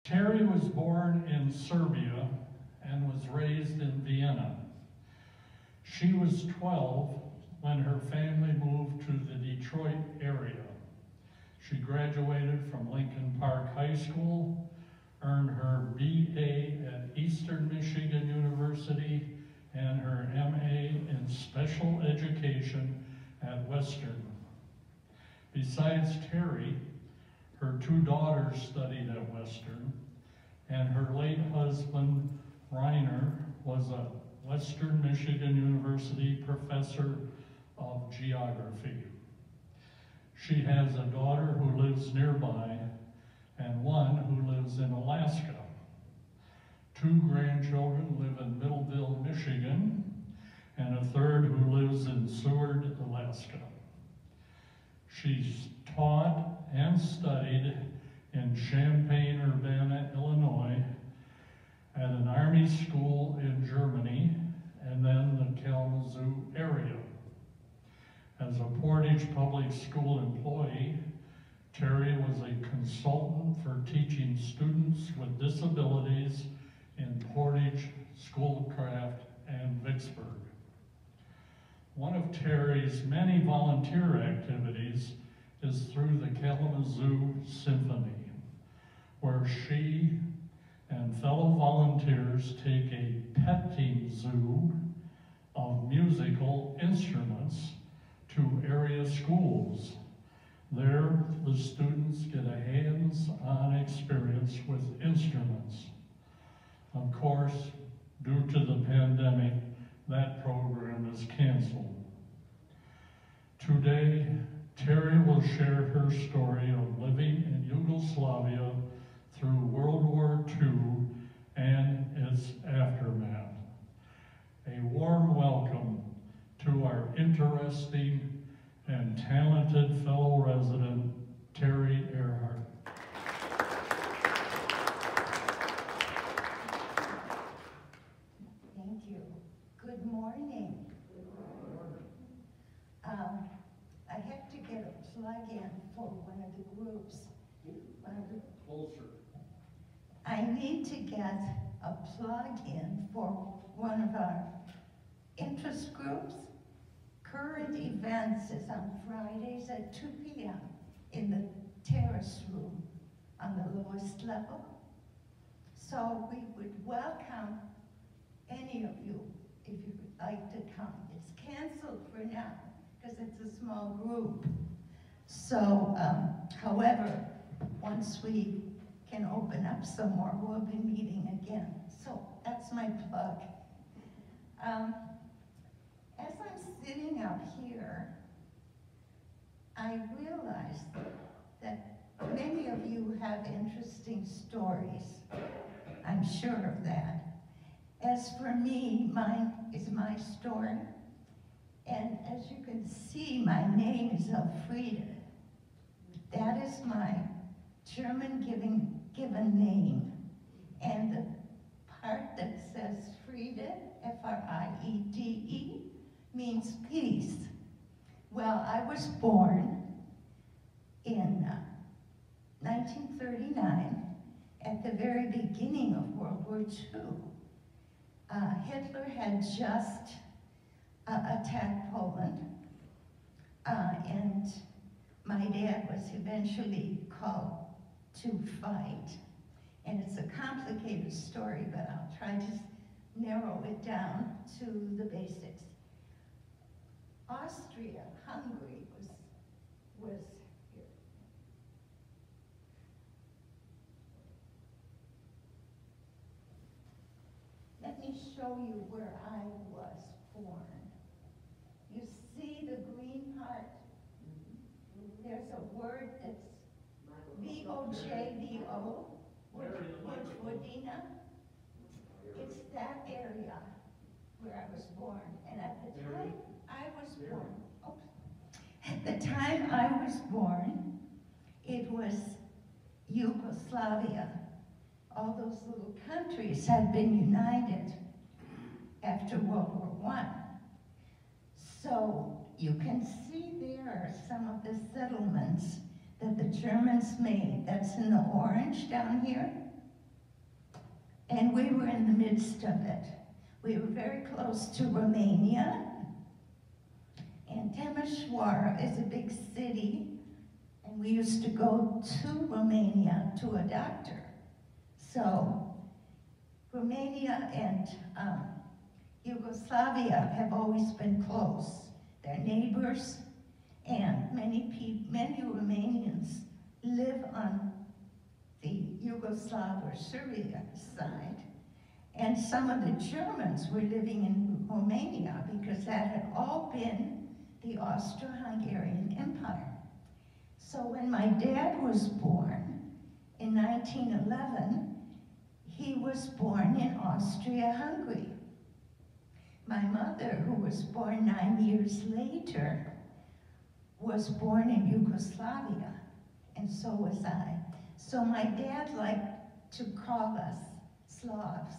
Terri was born in Serbia and was raised in Vienna. She was 12 when her family moved to the Detroit area. She graduated from Lincoln Park High School, earned her BA at Eastern Michigan University, and her MA in Special Education at Western. Besides Terri, her 2 daughters studied at Western, and her late husband, Reiner, was a Western Michigan University professor of geography. She has a daughter who lives nearby and one who lives in Alaska. 2 grandchildren live in Middleville, Michigan, and a third who lives in Seward, Alaska. She's taught and studied in Champaign-Urbana, Illinois, at an Army school in Germany, and then the Kalamazoo area. As a Portage Public School employee, Terri was a consultant for teaching students with disabilities in Portage, Schoolcraft, and Vicksburg. One of Terri's many volunteer activities is through the Kalamazoo Symphony, where she and fellow volunteers take a petting zoo of musical instruments to area schools. There, the students get a hands-on experience with instruments. Of course, due to the pandemic, that program is canceled. Today, Terri will share her story of living in Yugoslavia through World War II and its aftermath. A warm welcome to our interesting and talented fellow resident, Terri Erhart. Thank you. Good morning. I have to get a plug-in for one of the groups. Closer. I need to get a plug-in for one of our interest groups. Current events is on Fridays at 2 p.m. in the terrace room on the lowest level. So we would welcome any of you if you would like to come. It's canceled for now because it's a small group. So, however, once we can open up some more, we'll be meeting again. So that's my plug. As I'm sitting out here, I realized that many of you have interesting stories. I'm sure of that. As for me, mine is my story. And as you can see, my name is Elfriede. That is my German given name. And the part that says Friede, F-R-I-E-D-E, means peace. Well, I was born in 1939 at the very beginning of World War II. Hitler had just attacked Poland, and my dad was eventually called to fight. And it's a complicated story, but I'll try to narrow it down to the basics. Austria-Hungary was here. Let me show you where I was born. You see the green part? There's a word that's V-O-J-V-O, Wodina. It's that area where I was born. And at the time I was born, at the time I was born, it was Yugoslavia. All those little countries had been united after World War I. So you can see there some of the settlements that the Germans made. That's in the orange down here. And we were in the midst of it. We were very close to Romania, and Timișoara is a big city, and we used to go to Romania to a doctor. So Romania and Yugoslavia have always been close. They're neighbors, and many Romanians live on the Yugoslav or Serbia side. And some of the Germans were living in Romania because that had all been the Austro-Hungarian Empire. So when my dad was born in 1911, he was born in Austria-Hungary. My mother, who was born 9 years later, was born in Yugoslavia, and so was I. So my dad liked to call us Slavs,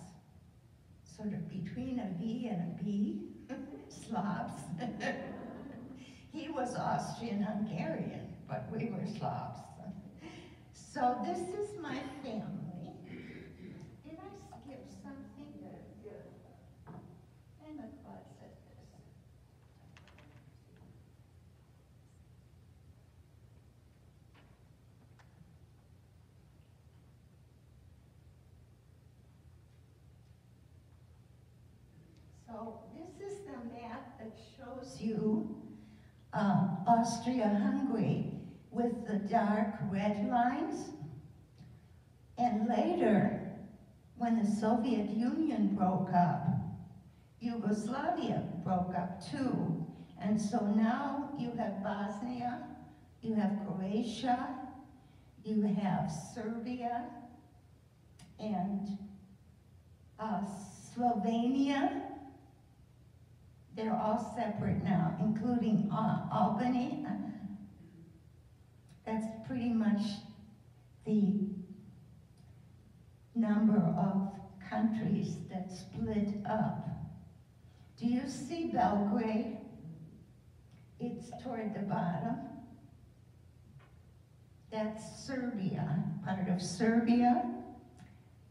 sort of between a V and a B, Slavs. He was Austrian-Hungarian, but we were Slavs. So this is my family. Did I skip something? In the closet. So this is the map that shows you Austria-Hungary with the dark red lines. And later, when the Soviet Union broke up, Yugoslavia broke up too. And so now you have Bosnia, you have Croatia, you have Serbia, and Slovenia. They're all separate now, including Albany. That's pretty much the number of countries that split up. Do you see Belgrade? It's toward the bottom. That's Serbia, part of Serbia.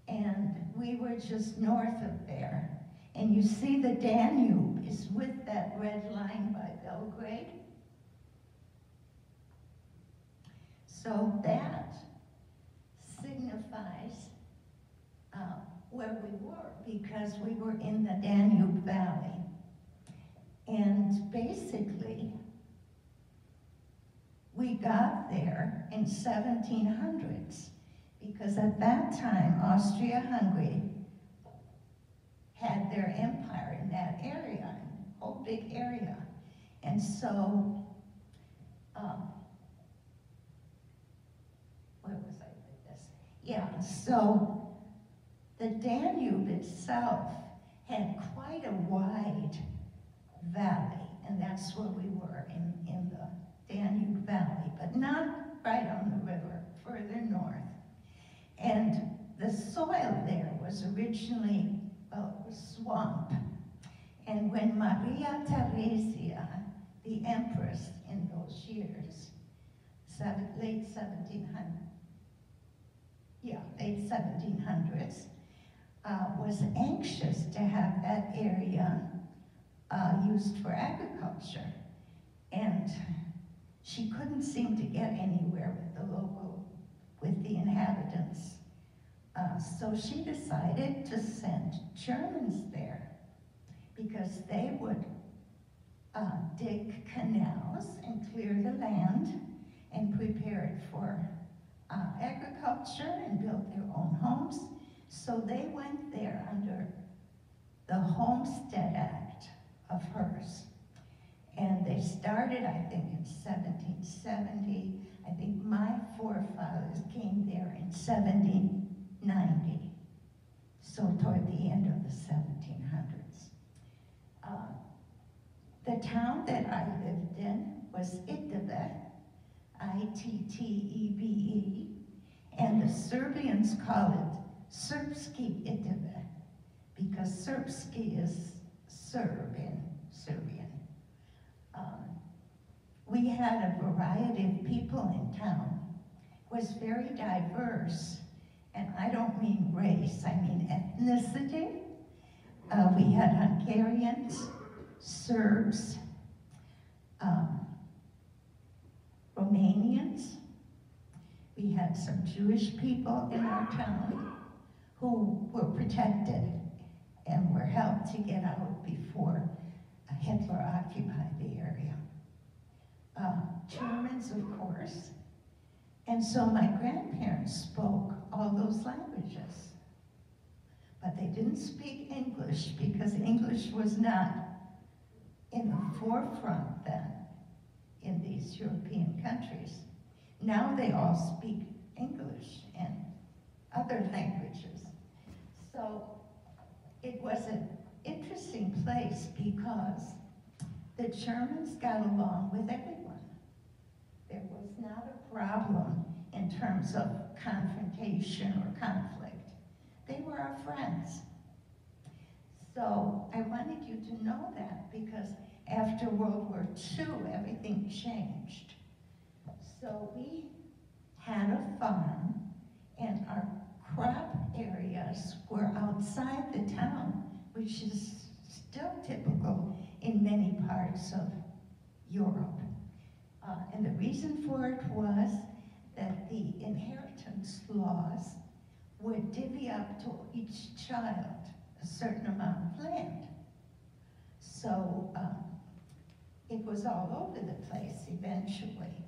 And we were just north of there. And you see the Danube is with that red line by Belgrade. So that signifies where we were, because we were in the Danube Valley. And basically, we got there in 1700s, because at that time, Austria-Hungary had their empire in that area, a whole big area. And so, where was I with this? Yeah, so the Danube itself had quite a wide valley, and that's where we were, in the Danube Valley, but not right on the river, further north. And the soil there was originally, well, it was swamp. And when Maria Theresia, the empress in those years, late 1700s, was anxious to have that area used for agriculture. And she couldn't seem to get anywhere with the inhabitants. So she decided to send Germans there, because they would dig canals and clear the land and prepare it for agriculture and build their own homes. So they went there under the Homestead Act of hers. And they started, I think, in 1770. I think my forefathers came there in 1790. So toward the end of the 1700s. The town that I lived in was Ittebe, I-T-T-E-B-E, and the Serbians call it Srpski Ittebe, because Srpski is Serb in Serbian. We had a variety of people in town. It was very diverse, and I don't mean race. race, I mean ethnicity. We had Hungarians, Serbs, Romanians. We had some Jewish people in our town who were protected and were helped to get out before Hitler occupied the area. Germans, of course. And so my grandparents spoke all those languages. But they didn't speak English because English was not in the forefront then in these European countries. Now they all speak English and other languages. So it was an interesting place because the Germans got along with everyone. There was not a problem in terms of confrontation or conflict. They were our friends. So I wanted you to know that because after World War II, everything changed. So we had a farm and our crop areas were outside the town, which is still typical in many parts of Europe. And the reason for it was that the inheritance laws would divvy up to each child a certain amount of land. So it was all over the place eventually.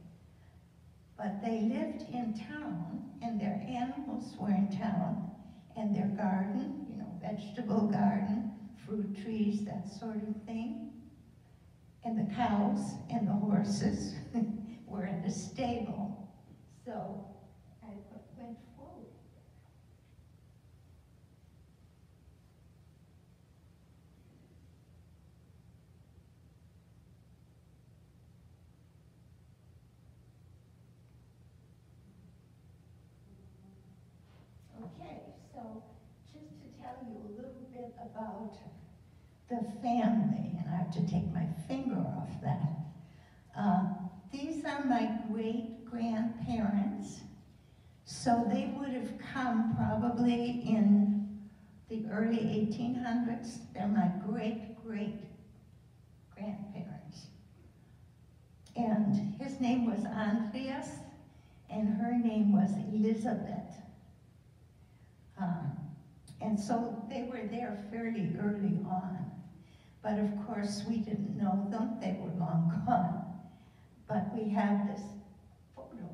But they lived in town, and their animals were in town, and their garden, you know, vegetable garden, fruit trees, that sort of thing. And the cows and the horses were in the stable. So I went forward. Okay, so just to tell you a little bit about the family, and I have to take my finger off that. These are my great-grandparents. So they would have come probably in the early 1800s. They're my great-great-grandparents. And his name was Andreas, and her name was Elizabeth. And so they were there fairly early on. But of course, we didn't know them. They were long gone. But we have this photo.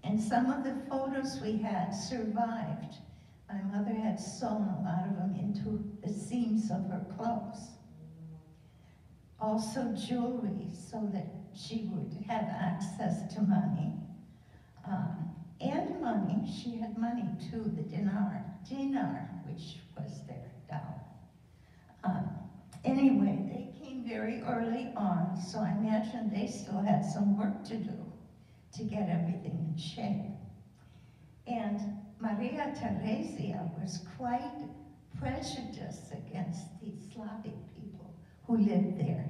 And some of the photos we had survived. My mother had sewn a lot of them into the seams of her clothes. Also jewelry, so that she would have access to money. And money, she had money too, the dinar, which was their dollar. Anyway, they came very early on, so I imagine they still had some work to do to get everything in shape. And Maria Theresia was quite prejudiced against the Slavic people who lived there.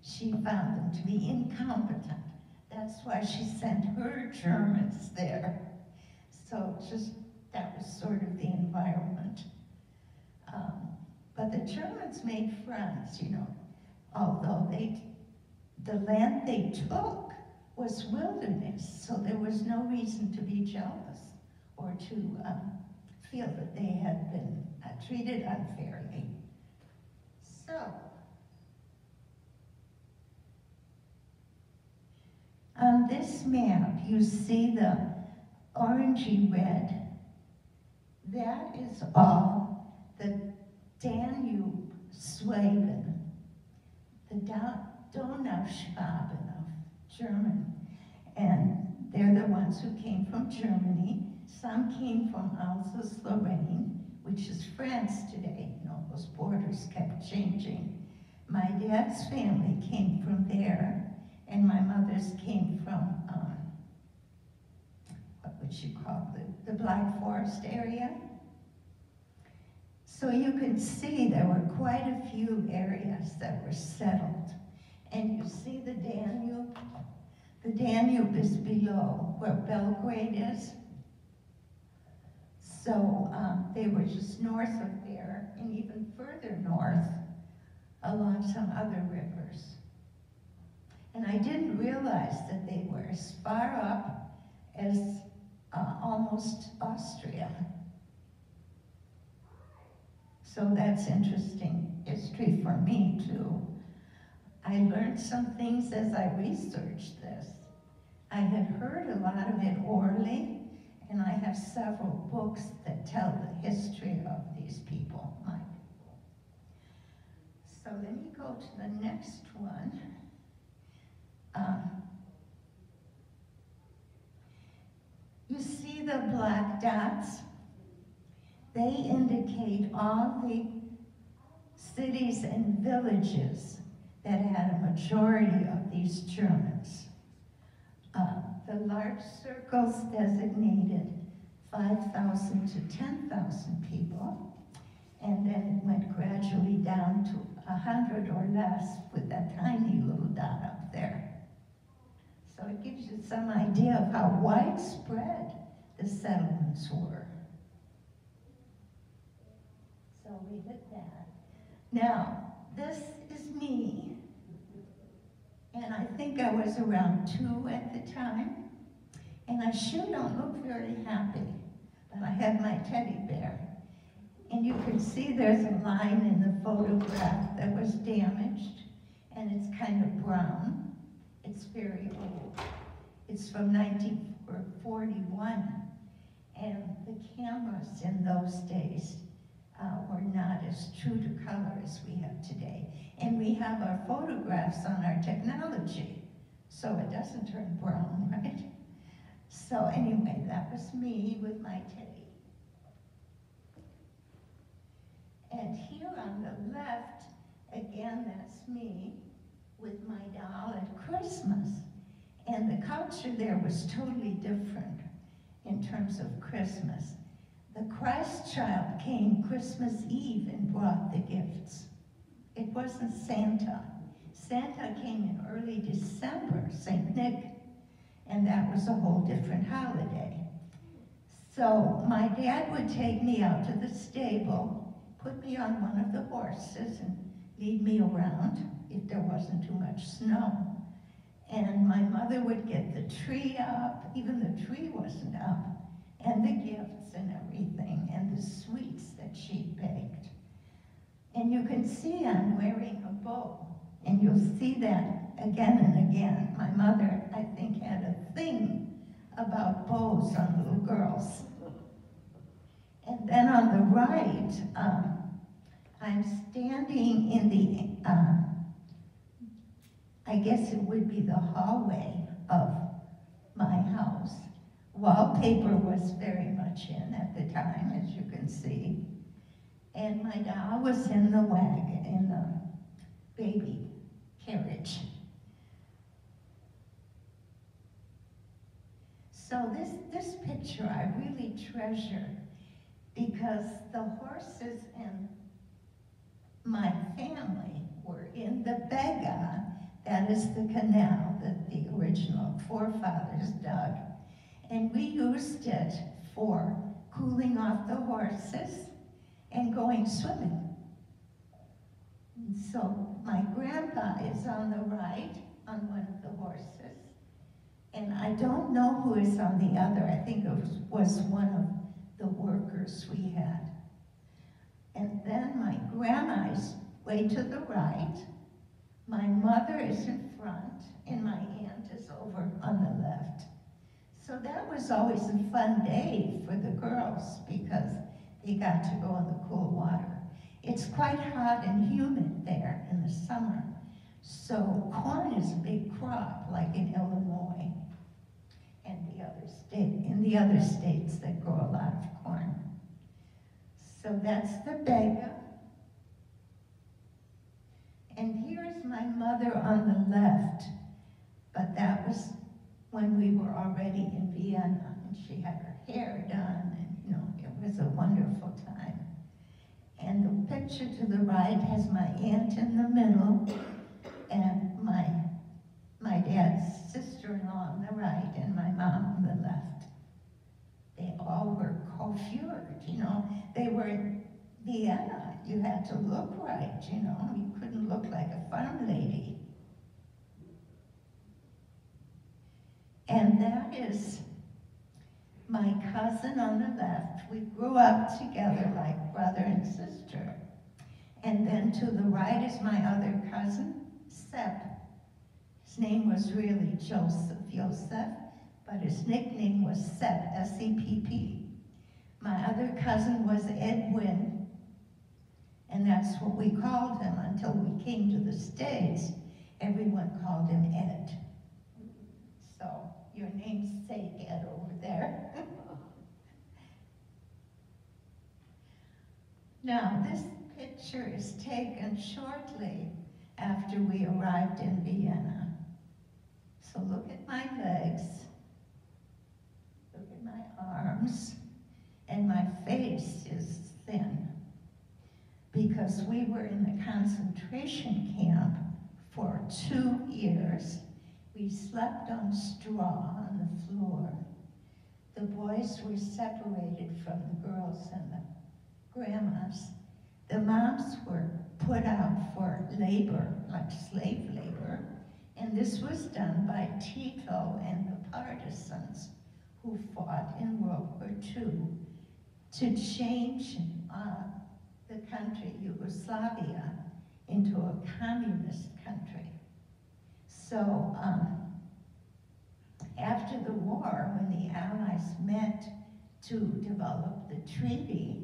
She found them to be incompetent. That's why she sent her Germans there. So just, that was sort of the environment. But the Germans made friends, you know, although the land they took was wilderness, so there was no reason to be jealous or to feel that they had been treated unfairly. So, on this map, you see the orangey red. That is all the Danube Schwaben, the Donauschwaben of German. And they're the ones who came from Germany. Some came from Alsace-Lorraine, which is France today. You know, those borders kept changing. My dad's family came from there, and my mother's came from, what would you call it, the Black Forest area. So you can see there were quite a few areas that were settled. And you see the Danube. The Danube is below where Belgrade is. So they were just north of there and even further north along some other rivers. And I didn't realize that they were as far up as almost Austria. So that's interesting history for me too. I learned some things as I researched this. I had heard a lot of it orally, and I have several books that tell the history of these people, my people. So let me go to the next one. You see the black dots? They indicate all the cities and villages that had a majority of these Germans. The large circles designated 5,000 to 10,000 people, and then it went gradually down to 100 or less with that tiny little dot up there. So it gives you some idea of how widespread the settlements were. So we did that. Now, this is me. And I think I was around 2 at the time. And I sure don't look very happy. But I had my teddy bear. And you can see there's a line in the photograph that was damaged. And it's kind of brown. It's very old. It's from 1941. And the cameras in those days were not as true to color as we have today. And we have our photographs on our technology, so it doesn't turn brown, right? So anyway, that was me with my teddy. And here on the left, again, that's me with my doll at Christmas. And the culture there was totally different in terms of Christmas. The Christ child came Christmas Eve and brought the gifts. It wasn't Santa. Santa came in early December, St. Nick, and that was a whole different holiday. So my dad would take me out to the stable, put me on one of the horses, and lead me around if there wasn't too much snow. And my mother would get the tree up, even the tree wasn't up, and the gifts and everything, and the sweets that she baked. And you can see I'm wearing a bow, and you'll see that again and again. My mother, I think, had a thing about bows on little girls. And then on the right, I'm standing in the, I guess it would be the hallway of my house. Wallpaper was very much in at the time, as you can see. And my doll was in the wagon, in the baby carriage. So this picture I really treasure because the horses and my family were in the Bega, that is the canal that the original forefathers dug. And we used it for cooling off the horses and going swimming. And so my grandpa is on the right on one of the horses. And I don't know who is on the other. I think it was one of the workers we had. And then my grandma is way to the right. My mother is in front, and my aunt is over on the left. So that was always a fun day for the girls because they got to go in the cool water. It's quite hot and humid there in the summer. So corn is a big crop, like in Illinois and in the other states that grow a lot of corn. So that's the Bega. And here's my mother on the left, but that was when we were already in Vienna, and she had her hair done, and it was a wonderful time. And the picture to the right has my aunt in the middle, and my dad's sister-in-law on the right, and my mom on the left. They all were coiffured, you know. They were in Vienna. You had to look right, you know. You couldn't look like a farm lady. And that is my cousin on the left. We grew up together like brother and sister. And then to the right is my other cousin, Sepp. His name was really Joseph, but his nickname was Sepp, S-E-P-P. My other cousin was Edwin, and that's what we called him until we came to the States. Everyone called him Ed. So, your namesake Ed over there. Now, this picture is taken shortly after we arrived in Vienna. So look at my legs, look at my arms, and my face is thin because we were in the concentration camp for 2 years. We slept on straw on the floor. The boys were separated from the girls and the grandmas. The moms were put out for labor, like slave labor, and this was done by Tito and the partisans who fought in World War II to change the country, Yugoslavia, into a communist country. So after the war, when the Allies met to develop the treaty,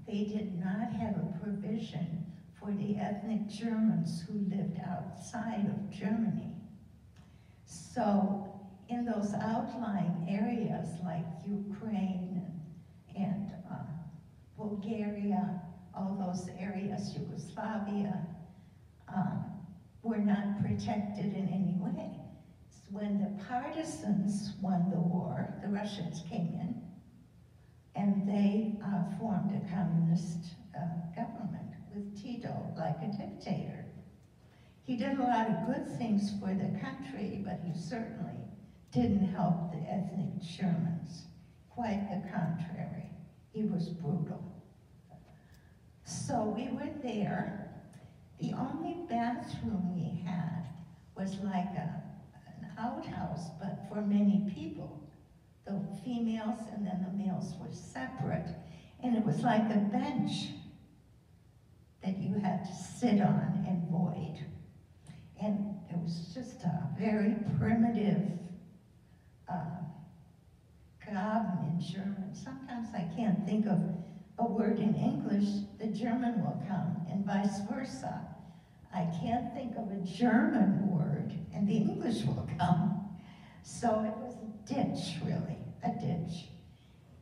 they did not have a provision for the ethnic Germans who lived outside of Germany. So in those outlying areas like Ukraine and Bulgaria, all those areas, Yugoslavia, were not protected in any way. So when the partisans won the war, the Russians came in, and they formed a communist government with Tito, like a dictator. He did a lot of good things for the country, but he certainly didn't help the ethnic Germans. Quite the contrary. He was brutal. So we were there. The only bathroom we had was like an outhouse, but for many people. The females and then the males were separate. And it was like a bench that you had to sit on and void. And it was just a very primitive Graben in German. Sometimes I can't think of a word in English, the German will come, and vice versa. I can't think of a German word, and the English will come. So it was a ditch, really, a ditch.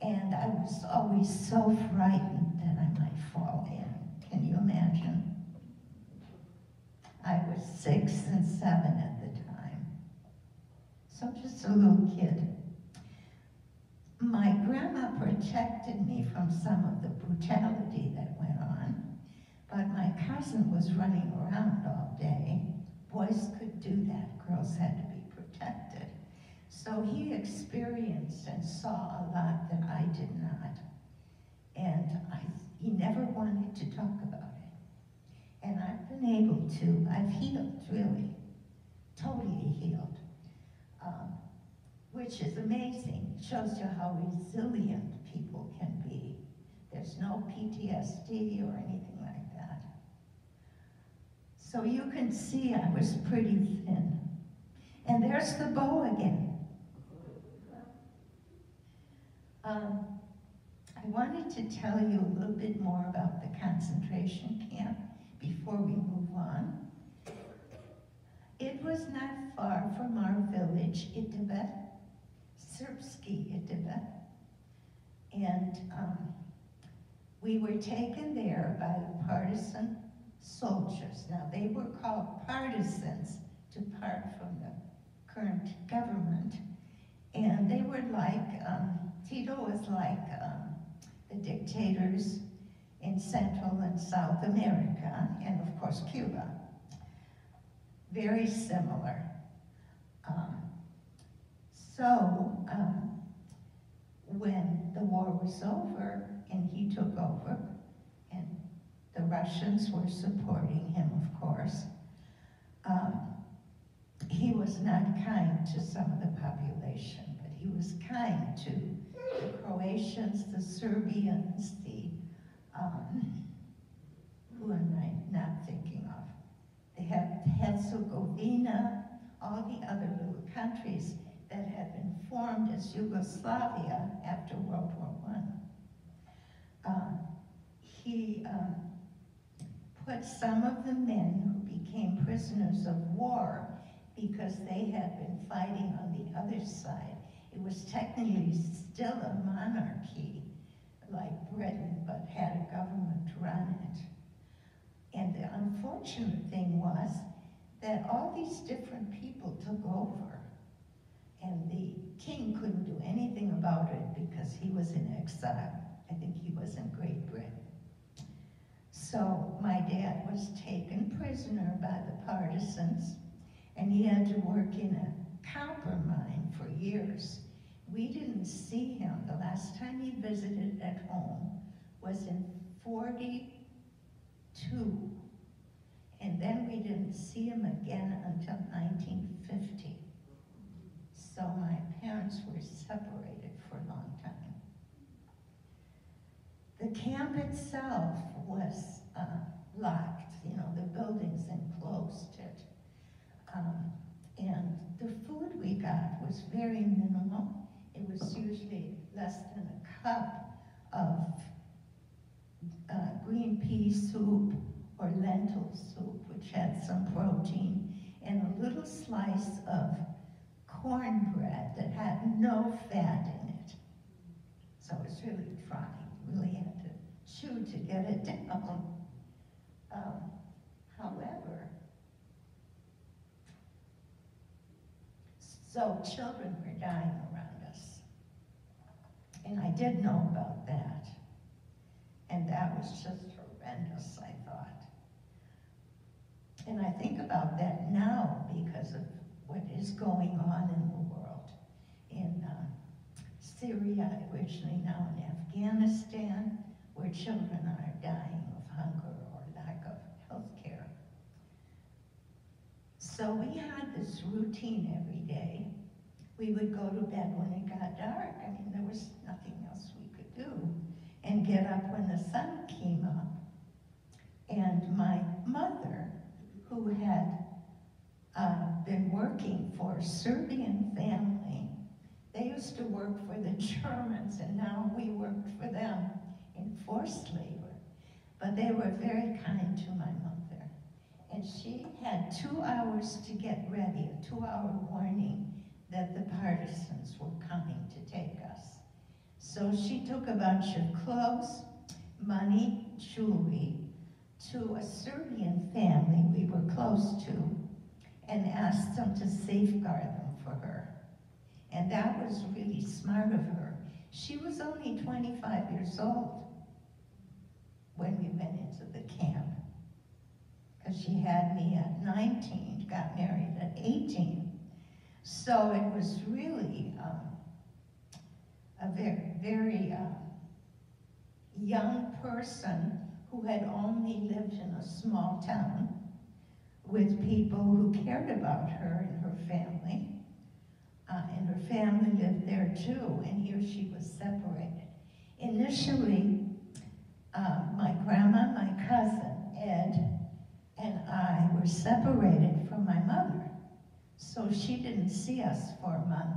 And I was always so frightened that I might fall in. Can you imagine? I was 6 and 7 at the time. So just a little kid. My grandma protected me from some of the brutality that went on, but my cousin was running around all day. Boys could do that, girls had to be protected. So he experienced and saw a lot that I did not. And he never wanted to talk about it. And I've been able to, I've healed, really, totally healed. Which is amazing. It shows you how resilient people can be. There's no PTSD or anything like that. So you can see I was pretty thin. And there's the bow again. I wanted to tell you a little bit more about the concentration camp before we move on. It was not far from our village, Itebe, Srpski Itebe, and we were taken there by the partisan soldiers. Now, they were called partisans to part from the current government, and they were like, Tito was like the dictators in Central and South America, and of course Cuba. Very similar. when the war was over and he took over, and the Russians were supporting him, of course, he was not kind to some of the population, but he was kind to the Croatians, the Serbians, who am I not thinking of? They have Herzegovina, all the other little countries that had been formed as Yugoslavia after World War I. He put some of the men who became prisoners of war because they had been fighting on the other side. It was technically still a monarchy like Britain, but had a government run it. And the unfortunate thing was that all these different people took over, and the king couldn't do anything about it because he was in exile. I think he was in Great Britain. So my dad was taken prisoner by the partisans, and he had to work in a copper mine for years. We didn't see him. The last time he visited at home was in 42. And then we didn't see him again until 1950. So my parents were separated for a long time. The camp itself was locked. You know, the buildings enclosed it. And the food we got was very minimal. It was usually less than a cup of green pea soup or lentil soup, which had some protein, and a little slice of cornbread that had no fat in it. So it was really dry. You really had to chew to get it down. However, so children were dying around us. And I did know about that. And that was just horrendous, I thought. And I think about that now because of what is going on in the world. In Syria, originally now in Afghanistan, where children are dying of hunger or lack of health care. So we had this routine every day. We would go to bed when it got dark. I mean, there was nothing else we could do. And get up when the sun came up. And my mother, who had been working for a Serbian family, they used to work for the Germans, and now we worked for them in forced labor. But they were very kind to my mother. And she had 2 hours to get ready, a 2-hour warning that the partisans were coming to take us. So she took a bunch of clothes, money, jewelry, to a Serbian family we were close to, and asked them to safeguard them for her. And that was really smart of her. She was only 25 years old when we went into the camp, because she had me at 19, got married at 18. So it was really a very young person who had only lived in a small town with people who cared about her and her family. And her family lived there too, and here she was separated. Initially, my grandma, my cousin, Ed, and I were separated from my mother. So she didn't see us for a month.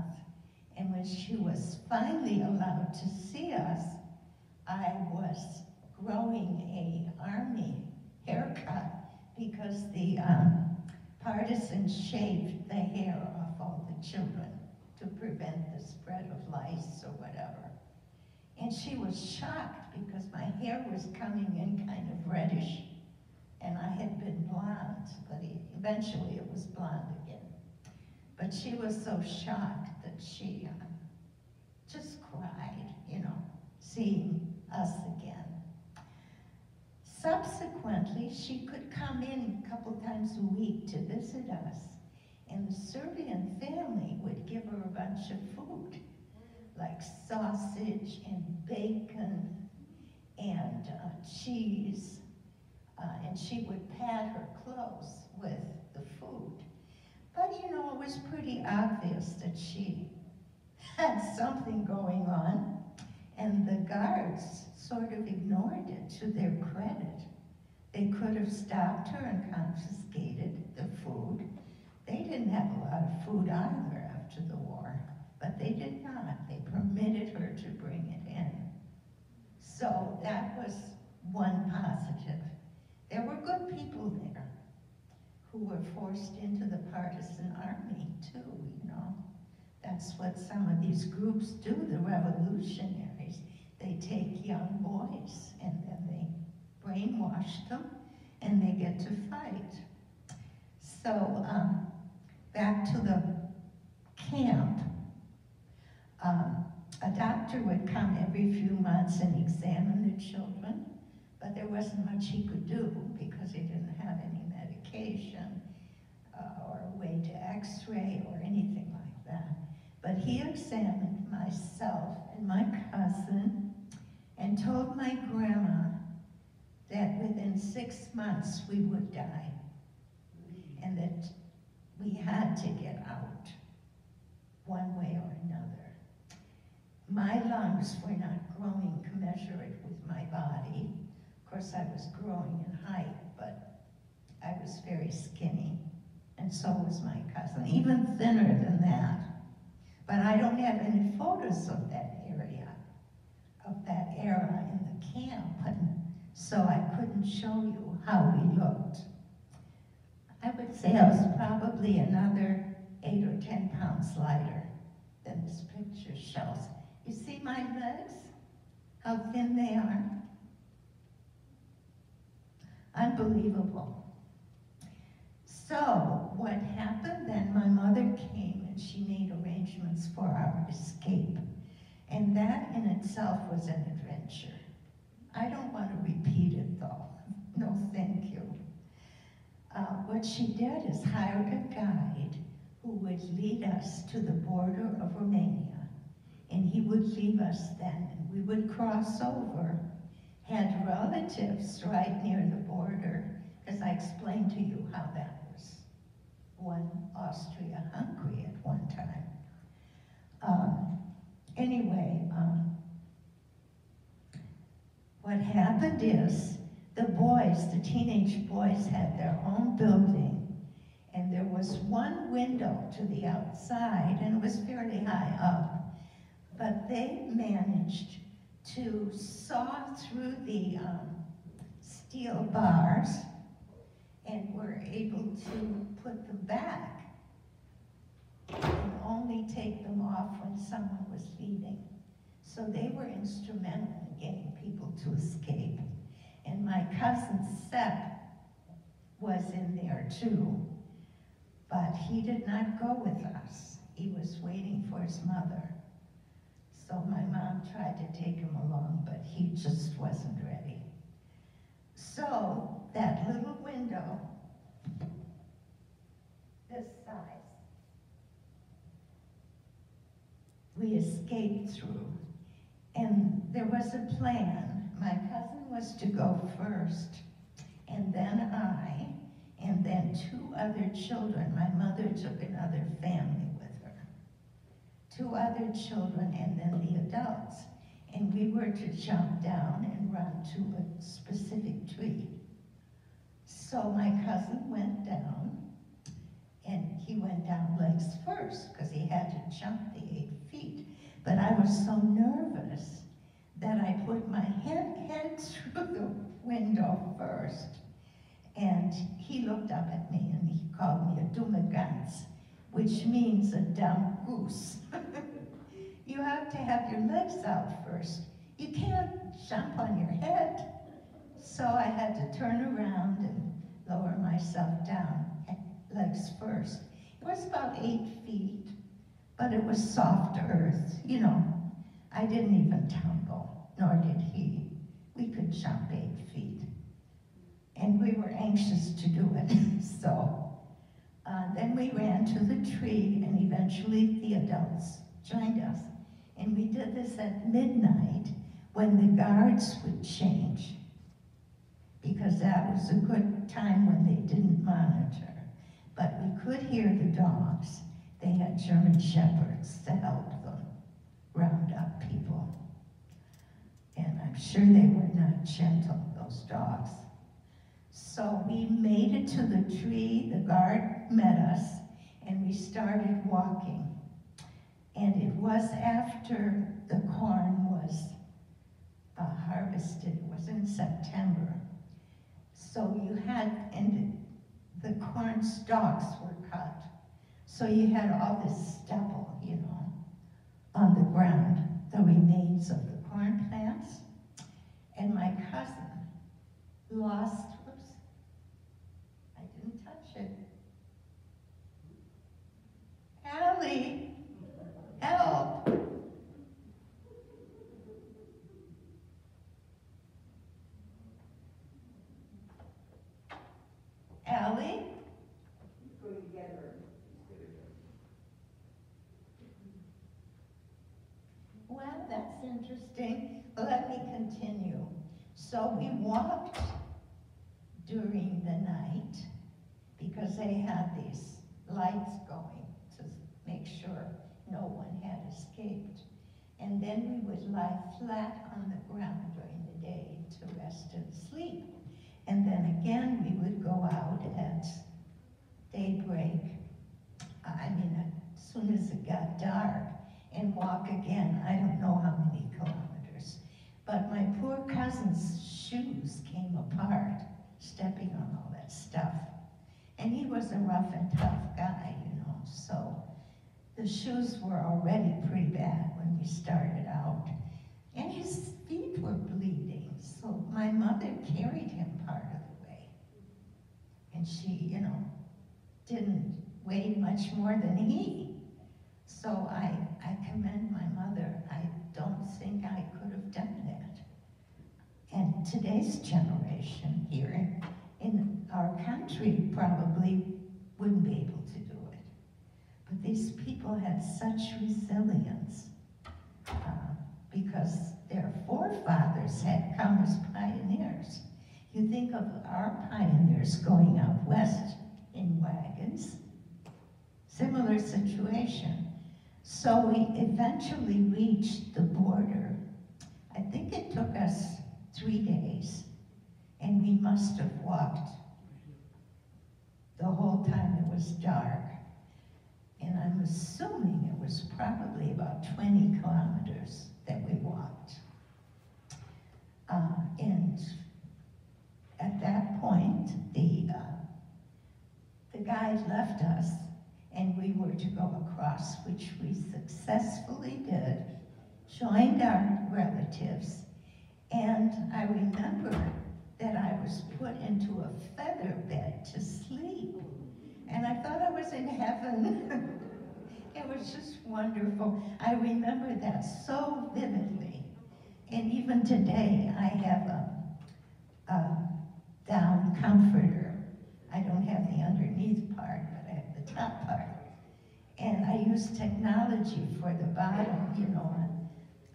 And when she was finally allowed to see us, I was growing an army haircut because the partisans shaved the hair off all the children to prevent the spread of lice or whatever. And she was shocked because my hair was coming in kind of reddish, and I had been blonde, but eventually it was blonde again. But she was so shocked that she just cried, you know, seeing us again. Subsequently, she could come in a couple times a week to visit us, and the Serbian family would give her a bunch of food. like sausage and bacon and cheese, and she would pad her clothes with the food. But you know, it was pretty obvious that she had something going on, and the guards sort of ignored it to their credit. They could have stopped her and confiscated the food. They didn't have a lot of food either after the war, but they did not. They permitted her to bring it in. So that was one positive. There were good people there who were forced into the partisan army too, you know. That's what some of these groups do, the revolutionaries. They take young boys and then they brainwash them and they get to fight. So back to the camp, a doctor would come every few months and examine the children, but there wasn't much he could do because he didn't have any medication or a way to x-ray or anything like that. But he examined myself and my cousin and told my grandma that within 6 months we would die and that we had to get out one way or another. My lungs were not growing commensurate with my body. Of course, I was growing in height, but I was very skinny, and so was my cousin, even thinner than that. But I don't have any photos of that era in the camp, and so I couldn't show you how we looked. I would say I was probably another 8 or 10 pounds lighter than this picture shows. You see my legs? How thin they are? Unbelievable. So what happened then, my mother came and she made arrangements for our escape. And that in itself was an adventure. I don't want to repeat it though. No, thank you. What she did is hire a guide who would lead us to the border of Romania. And he would leave us then, and we would cross over. Had relatives right near the border, as I explained to you how that was one Austria-Hungary at one time. What happened is the boys, the teenage boys, had their own building, and there was one window to the outside, and it was fairly high up, but they managed to saw through the steel bars and were able to put them back and only take them off when someone was leaving. So they were instrumental in getting people to escape. And my cousin Seth was in there too, but he did not go with us. He was waiting for his mother. So my mom tried to take him along, but he just wasn't ready. So that little window, this size, we escaped through. And there was a plan. My cousin was to go first, and then I, and then 2 other children. My mother took another family with her. 2 other children, and then the adults. And we were to jump down and run to a specific tree. So my cousin went down, and he went down legs first, because he had to jump the 8 feet. But I was so nervous that I put my head through the window first. And he looked up at me and he called me a dumme Gans, which means a dumb goose. You have to have your legs out first. You can't jump on your head. So I had to turn around and lower myself down, legs first. It was about 8 feet, but it was soft earth, you know. I didn't even tumble, nor did he. We could jump 8 feet. And we were anxious to do it, so then we ran to the tree, and eventually the adults joined us. And we did this at midnight when the guards would change, because that was a good time when they didn't monitor. But we could hear the dogs. They had German shepherds to help them round up people. And I'm sure they were not gentle, those dogs. So we made it to the tree, the guard met us, and we started walking. And it was after the corn was harvested. It was in September. So you had, and the corn stalks were cut. So you had all this stubble, you know, on the ground, the remains of the corn plants. And my cousin lost, whoops, I didn't touch it. Allie, help. Allie? Go together. Well, that's interesting. Let me continue. So we walked during the night because they had these lights going to make sure no one had escaped. And then we would lie flat on the ground during the day to rest and sleep. And then again, we would go out at daybreak, as soon as it got dark, and walk again. I don't know how many kilometers. But my poor cousin's shoes came apart, stepping on all that stuff. And he was a rough and tough guy, you know, so the shoes were already pretty bad when we started out. And his feet were bleeding, so my mother carried him part of the way. And she, you know, didn't weigh much more than he. So I commend my mother. I don't think I could have done that. And today's generation here in our country probably wouldn't be able to do it. But these people had such resilience because their forefathers had come as pioneers. You think of our pioneers going out west in wagons, similar situation. So we eventually reached the border. I think it took us 3 days, and we must have walked the whole time it was dark. And I'm assuming it was probably about 20 kilometers that we walked. And at that point, the guide left us, and we were to go across, which we successfully did, joined our relatives, and I remember that I was put into a feather bed to sleep, and I thought I was in heaven. It was just wonderful. I remember that so vividly, and even today I have a down comforter. I don't have the underneath part, but I have the top part. And I use technology for the bottom, you know,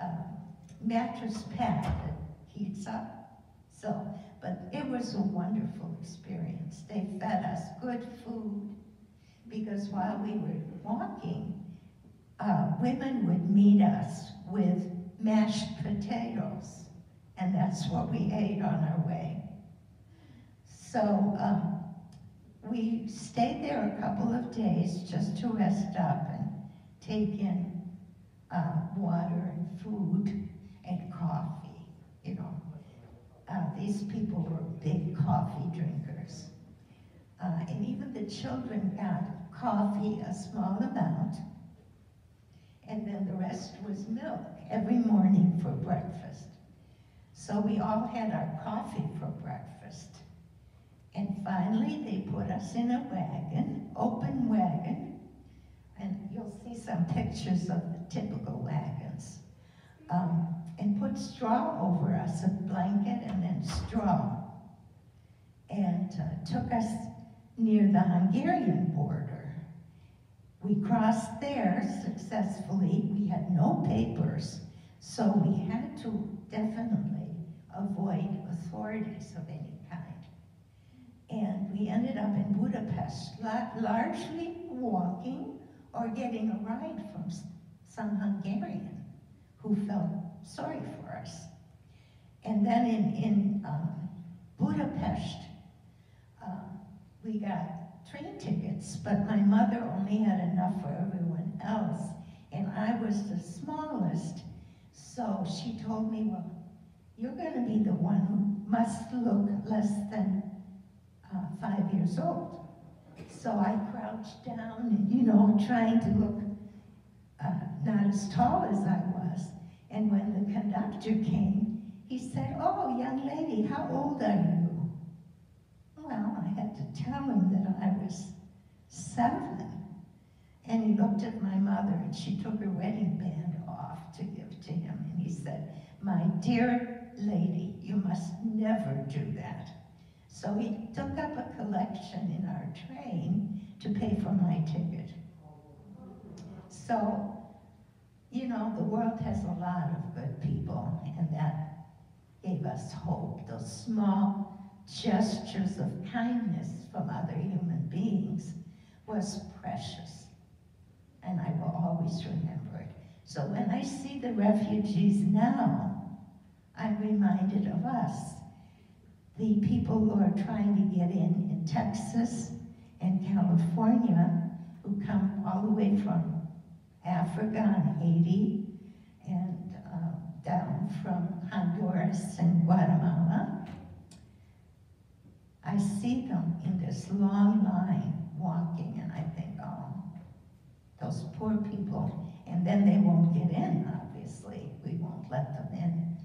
a mattress pad that heats up. So, but it was a wonderful experience. They fed us good food, because while we were walking, women would meet us with mashed potatoes, and that's what we ate on our way. So we stayed there a couple of days just to rest up and take in water and food and coffee, you know. These people were big coffee drinkers. And even the children got coffee, a small amount, and then the rest was milk every morning for breakfast. So we all had our coffee for breakfast. And finally, they put us in a wagon, open wagon, and you'll see some pictures of the typical wagons, and put straw over us, a blanket and then straw, and took us near the Hungarian border. We crossed there successfully. We had no papers, so we had to definitely avoid authorities of any kind. And we ended up in Budapest, largely walking or getting a ride from some Hungarian who felt sorry for us. And then in Budapest, we got train tickets, but my mother only had enough for everyone else, and I was the smallest, so she told me, well, you're going to be the one who must look less than 5 years old. So I crouched down and, you know, trying to look not as tall as I was. And when the conductor came, he said, oh, young lady, how old are you? Well, I had to tell him that I was 7. And he looked at my mother, and she took her wedding band off to give to him. And he said, my dear lady, you must never do that. So he took up a collection in our train to pay for my ticket. So, you know, the world has a lot of good people, and that gave us hope. Those small gestures of kindness from other human beings was precious, and I will always remember it. So when I see the refugees now, I'm reminded of us, the people who are trying to get in Texas and California, who come all the way from Africa and Haiti, and down from Honduras and Guatemala. I see them in this long line walking, and I think, oh, those poor people. And then they won't get in, obviously. We won't let them in.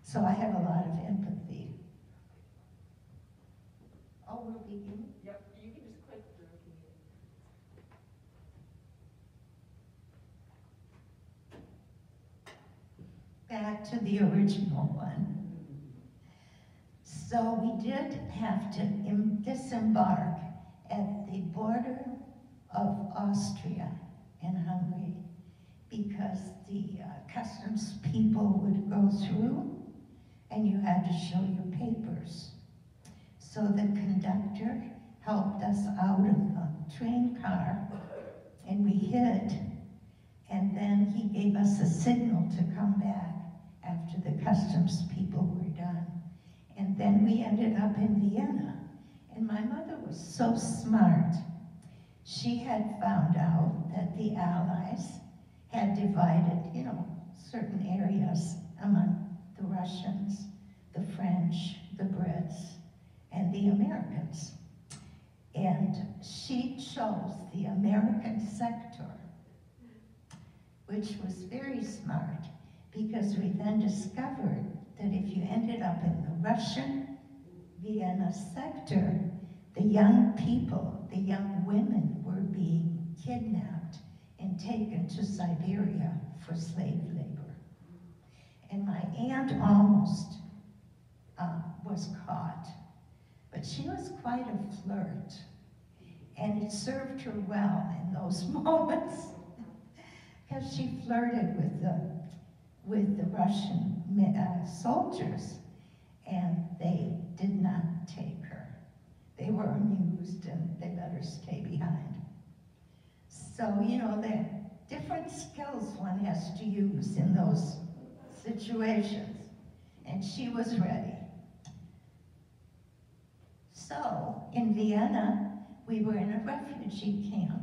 So I have a lot of empathy. Oh, we're beginning? Yep, you can just click through if you need. Back to the original one. So we did have to disembark at the border of Austria and Hungary because the customs people would go through and you had to show your papers. So the conductor helped us out of the train car and we hid, and then he gave us a signal to come back after the customs people were done. And then we ended up in Vienna. And my mother was so smart. She had found out that the Allies had divided, you know, certain areas among the Russians, the French, the Brits, and the Americans. And she chose the American sector, which was very smart, because we then discovered that if you ended up in the Russian Vienna sector, the young people, the young women were being kidnapped and taken to Siberia for slave labor. And my aunt almost was caught, but she was quite a flirt, and it served her well in those moments, because she flirted with the Russian soldiers, and they did not take her. They were amused and they let her stay behind. So, you know, there are different skills one has to use in those situations, and she was ready. So, in Vienna, we were in a refugee camp,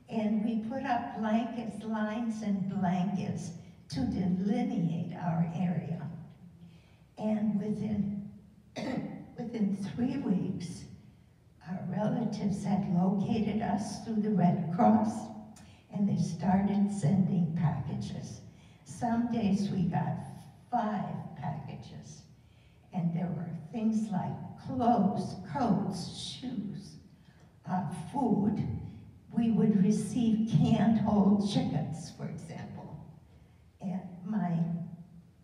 and we put up blankets, lines and blankets to delineate our area. And within 3 weeks, our relatives had located us through the Red Cross, and they started sending packages. Some days we got 5 packages, and there were things like clothes, coats, shoes, food. We would receive canned whole chickens, for example, and my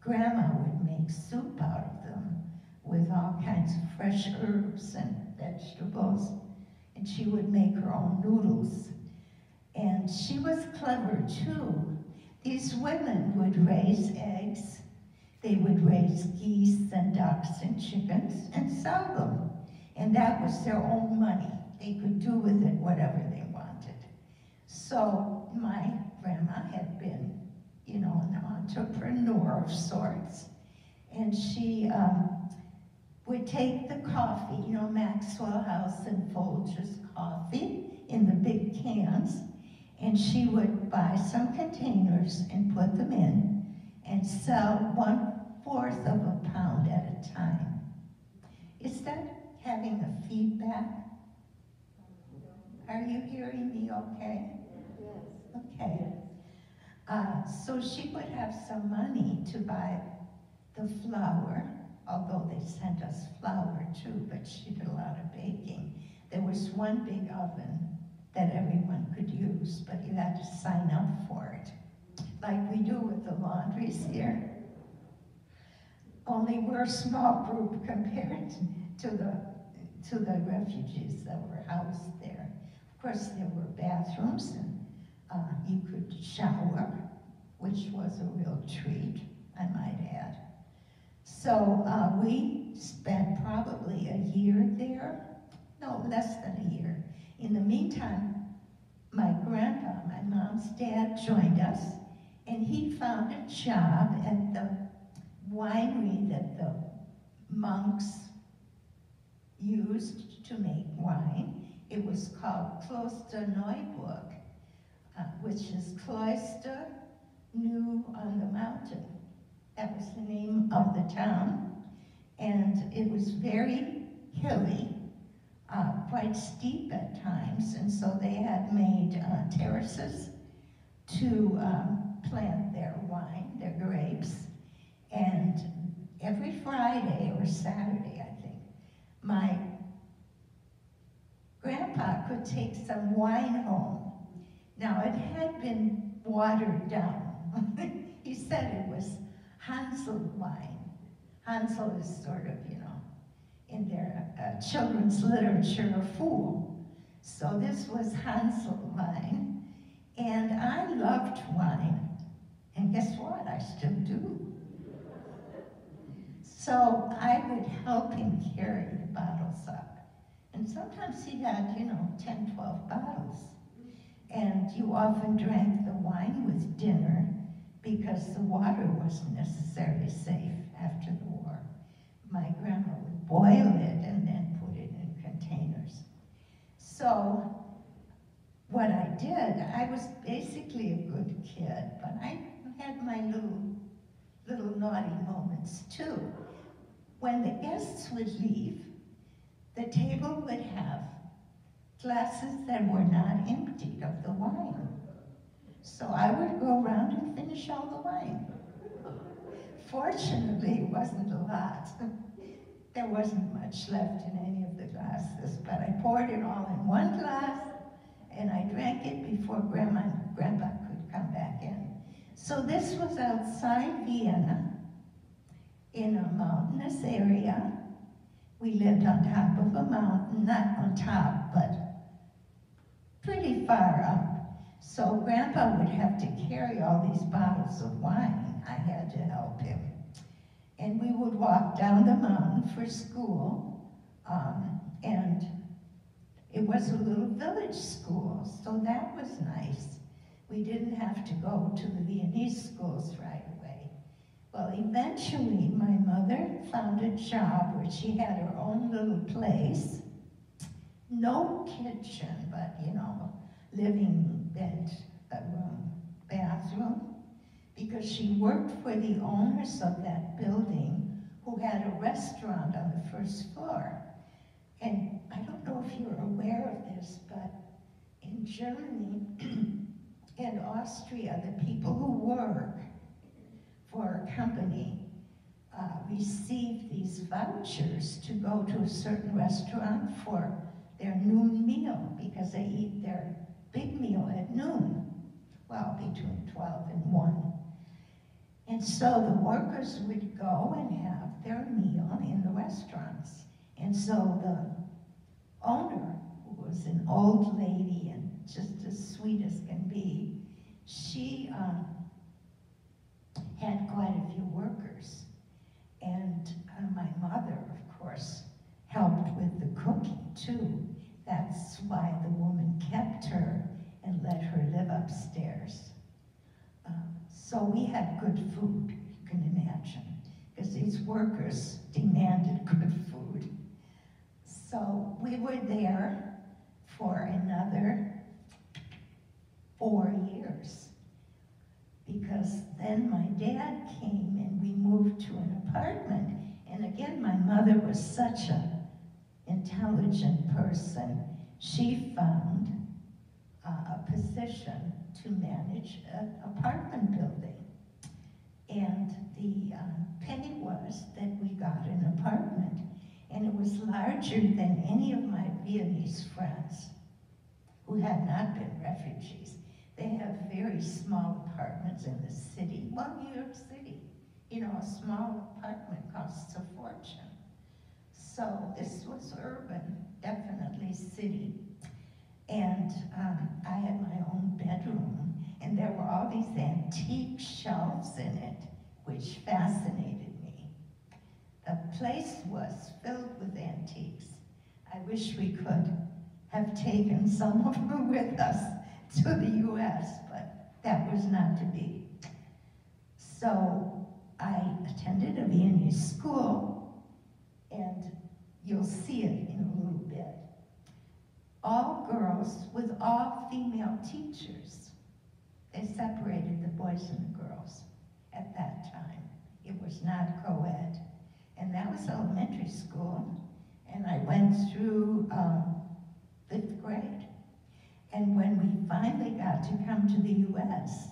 grandma would make soup out of them with all kinds of fresh herbs and vegetables, and she would make her own noodles. And she was clever too. These women would raise eggs, they would raise geese and ducks and chickens and sell them. And that was their own money. They could do with it whatever they wanted. So my grandma had been, you know, an entrepreneur of sorts. And she would take the coffee, you know, Maxwell House and Folger's coffee in the big cans, and she would buy some containers and put them in and sell 1/4 of a pound at a time. Is that having a feedback? Are you hearing me okay? Yes. Okay. So she would have some money to buy the flour, although they sent us flour too, but she did a lot of baking. There was one big oven that everyone could use, but you had to sign up for it, like we do with the laundries here. Only we're a small group compared to the refugees that were housed there. Of course, there were bathrooms, and you could shower, which was a real treat, I might add. So we spent probably a year there, no, less than a year. In the meantime, my grandpa, my mom's dad, joined us, and he found a job at the winery that the monks used to make wine. It was called Kloster Neuburg, which is Cloister New on the Mountain. That was the name of the town. And it was very hilly, quite steep at times, and so they had made terraces to plant their wine, their grapes. And every Friday or Saturday, I think, my grandpa could take some wine home. Now, it had been watered down. He said it was Hansel wine. Hansel is sort of, you know, in their children's literature, a fool. So this was Hansel wine. And I loved wine. And guess what? I still do. So I would help him carry the bottles up. And sometimes he had, you know, 10, 12 bottles. And you often drank the wine with dinner because the water wasn't necessarily safe after the war. My grandma would boil it and then put it in containers. So what I did, I was basically a good kid, but I had my little naughty moments too. When the guests would leave, the table would have glasses that were not emptied of the wine. So I would go around and finish all the wine. Fortunately, it wasn't a lot. There wasn't much left in any of the glasses, but I poured it all in one glass, and I drank it before Grandma and Grandpa could come back in. So this was outside Vienna, in a mountainous area. We lived on top of a mountain, not on top, but pretty far up. So Grandpa would have to carry all these bottles of wine. I had to help him. And we would walk down the mountain for school, and it was a little village school, so that was nice. We didn't have to go to the Viennese schools right away. Well, eventually my mother found a job where she had her own little place. No kitchen, but, you know, living bed, room, bathroom, because she worked for the owners of that building who had a restaurant on the first floor. And I don't know if you're aware of this, but in Germany and Austria, the people who work for a company receive these vouchers to go to a certain restaurant for their noon meal, because they eat their big meal at noon, well, between 12 and 1. And so the workers would go and have their meal in the restaurants. And so the owner, who was an old lady and just as sweet as can be. She had quite a few workers. And my mother, of course, helped with the cooking too. That's why the woman kept her and let her live upstairs. So we had good food, you can imagine, because these workers demanded good food. So we were there for another 4 years, because then my dad came and we moved to an apartment. And again, my mother was such an intelligent person. She found a position to manage an apartment building. And the penny was that we got an apartment, and it was larger than any of my Viennese friends who had not been refugees. They have very small apartments in the city. Well, New York City, you know, a small apartment costs a fortune. So this was urban, definitely city. And I had my own bedroom, and there were all these antique shelves in it, which fascinated me. The place was filled with antiques. I wish we could have taken some of them with us to the US, but that was not to be. So I attended a Viennese school, and you'll see it in a little bit. All girls with all female teachers. They separated the boys and the girls at that time. It was not co-ed. And that was elementary school, and I went through 5th grade. And when we finally got to come to the US,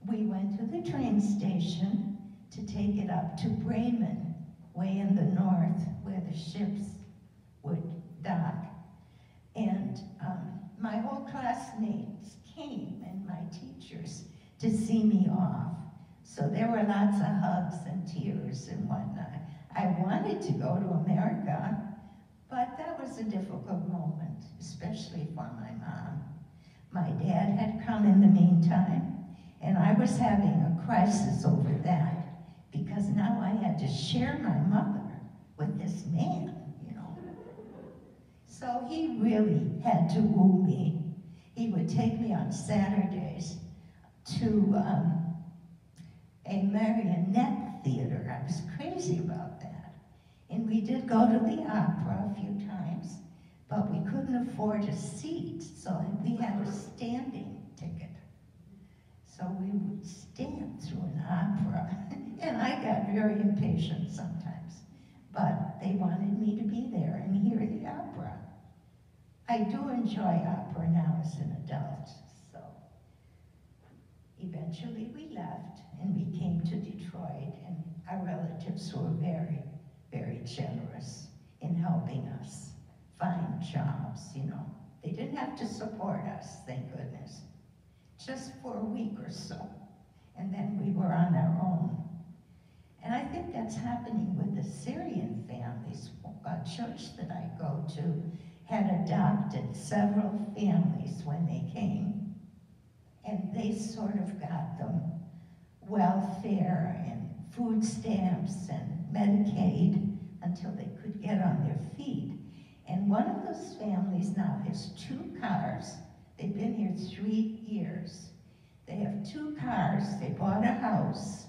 we went to the train station to take it up to Bremen, way in the north, where the ships would dock. And my whole classmates came, and my teachers, to see me off. So there were lots of hugs and tears and whatnot. I wanted to go to America, but that was a difficult moment, especially for my mom. My dad had come in the meantime, and I was having a crisis over that, because now I had to share my mother with this man, you know. So he really had to woo me. He would take me on Saturdays to a marionette theater. I was crazy about that. And we did go to the opera a few times, but we couldn't afford a seat, so we had a standing ticket. So we would stand through an opera, and I got very impatient sometimes, but they wanted me to be there and hear the opera. I do enjoy opera now as an adult, so eventually we left and we came to Detroit, and our relatives were very, very generous in helping us find jobs, you know. They didn't have to support us, thank goodness, just for a week or so, and then we were on our own. And I think that's happening with the Syrian families. A church that I go to had adopted several families when they came, and they sort of got them welfare and food stamps and Medicaid until they could get on their feet. And one of those families now has 2 cars. They've been here 3 years. They have 2 cars, they bought a house,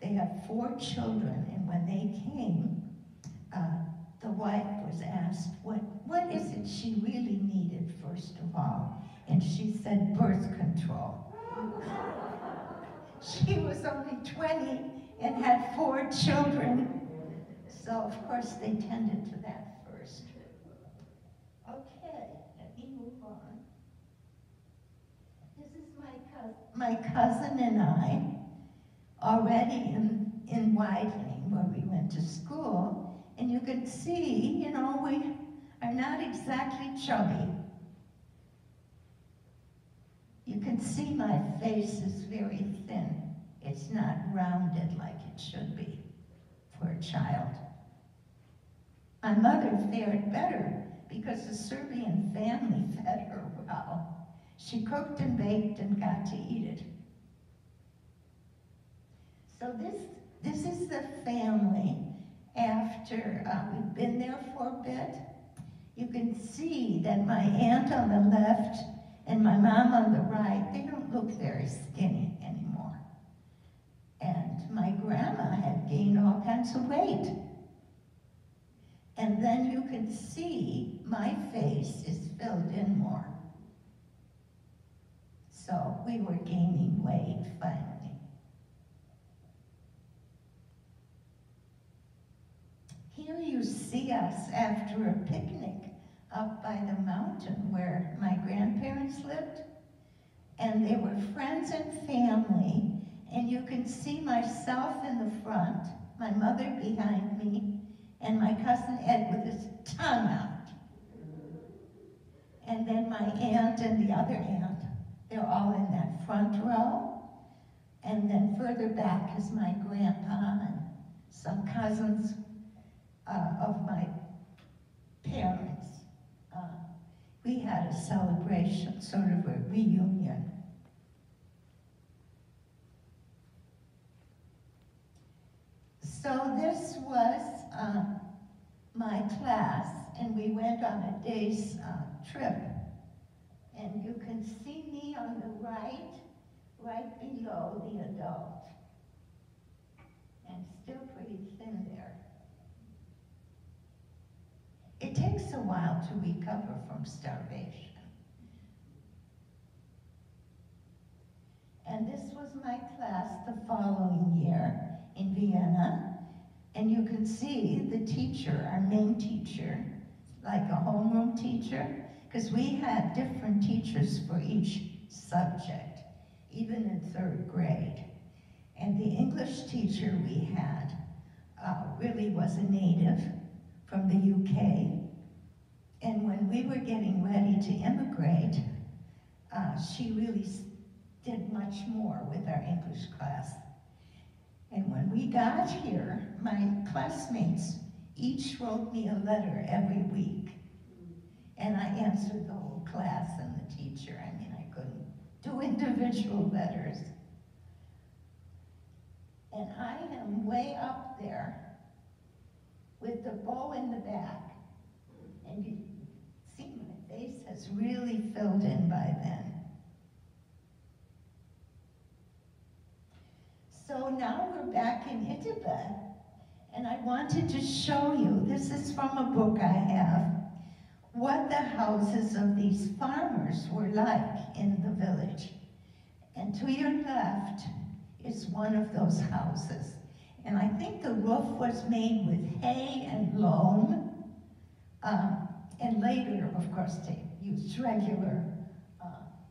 they have 4 children, and when they came, the wife was asked, what is it she really needed, first of all? And she said, birth control. She was only 20 and had 4 children. So, of course, they tended to that first. Okay, let me move on. This is my cousin and I, already in Weidling, where we went to school. And you can see, you know, we are not exactly chubby. You can see my face is very thin. It's not rounded like it should be for a child. My mother fared better because the Serbian family fed her well. She cooked and baked and got to eat it. So this is the family after we've been there for a bit. You can see that my aunt on the left and my mom on the right, they don't look very skinny anymore. And my grandma had gained all kinds of weight. And then you can see my face is filled in more. So we were gaining weight finally. Here you see us after a picnic up by the mountain where my grandparents lived. And they were friends and family. And you can see myself in the front, my mother behind me, and my cousin Ed with his tongue out. And then my aunt and the other aunt, they're all in that front row. And then further back is my grandpa and some cousins of my parents. We had a celebration, sort of a reunion. So this was my class, and we went on a day's trip. And you can see me on the right below the adult. And still pretty thin there. It takes a while to recover from starvation. And this was my class the following year in Vienna. And you can see the teacher, our main teacher, like a homeroom teacher, because we had different teachers for each subject, even in third grade. And the English teacher we had really was a native from the UK. And when we were getting ready to immigrate, she really did much more with our English class. And when we got here, my classmates each wrote me a letter every week. And I answered the whole class and the teacher. I mean, I couldn't do individual letters. And I am way up there with the bow in the back. And you see my face has really filled in by then. So now we're back in Itaba, and I wanted to show you, this is from a book I have, what the houses of these farmers were like in the village. And to your left is one of those houses. And I think the roof was made with hay and loam. And later, of course, they used regular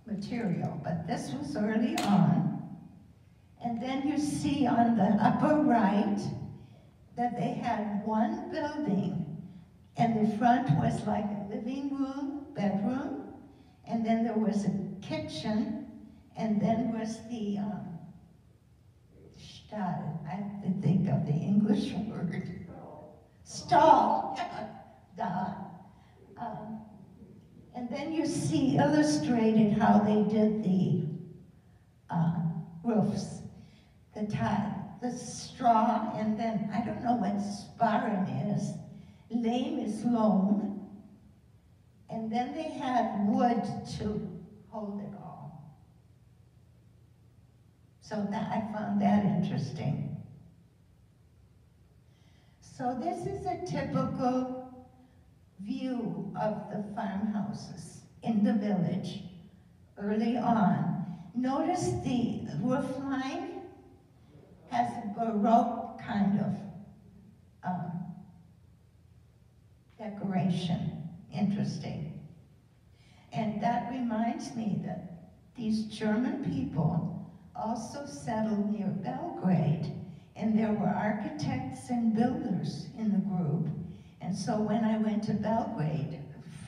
material. But this was early on. And then you see on the upper right that they had one building. And the front was like a living room, bedroom. And then there was a kitchen. And then was the stall. I have to think of the English word. Stall. Duh. And then you see illustrated how they did the roofs, the tile, the straw, and then I don't know what sparren is. Lame is loam. And then they had wood to hold it all. So that, I found that interesting. So this is a typical view of the farmhouses in the village early on. Notice the roof line has a Baroque kind of decoration. Interesting. And that reminds me that these German people also settled near Belgrade, and there were architects and builders in the group. And so when I went to Belgrade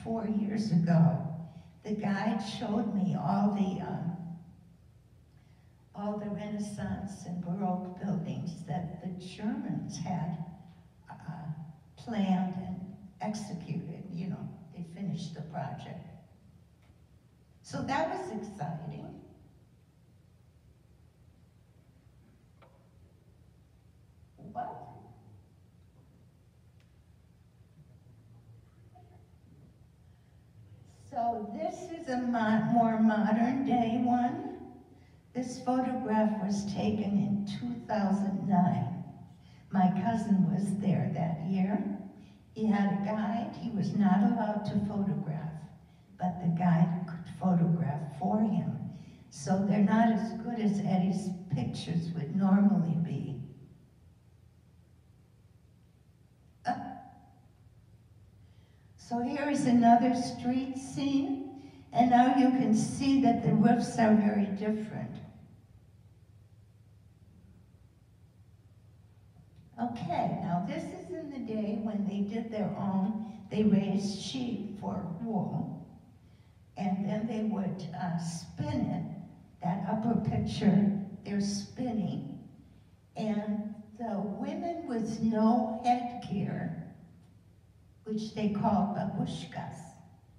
4 years ago, the guide showed me all the Renaissance and Baroque buildings that the Germans had planned and executed, you know. they finished the project. So that was exciting. What? So this is a more modern day one. This photograph was taken in 2009. My cousin was there that year. He had a guide. He was not allowed to photograph, but the guide could photograph for him. So they're not as good as Eddie's pictures would normally be. So here is another street scene, and now you can see that the roofs are very different. Okay, now this is in the day when they did their own, they raised sheep for wool, and then they would spin it. That upper picture, they're spinning, and the women with no headgear, which they called babushkas.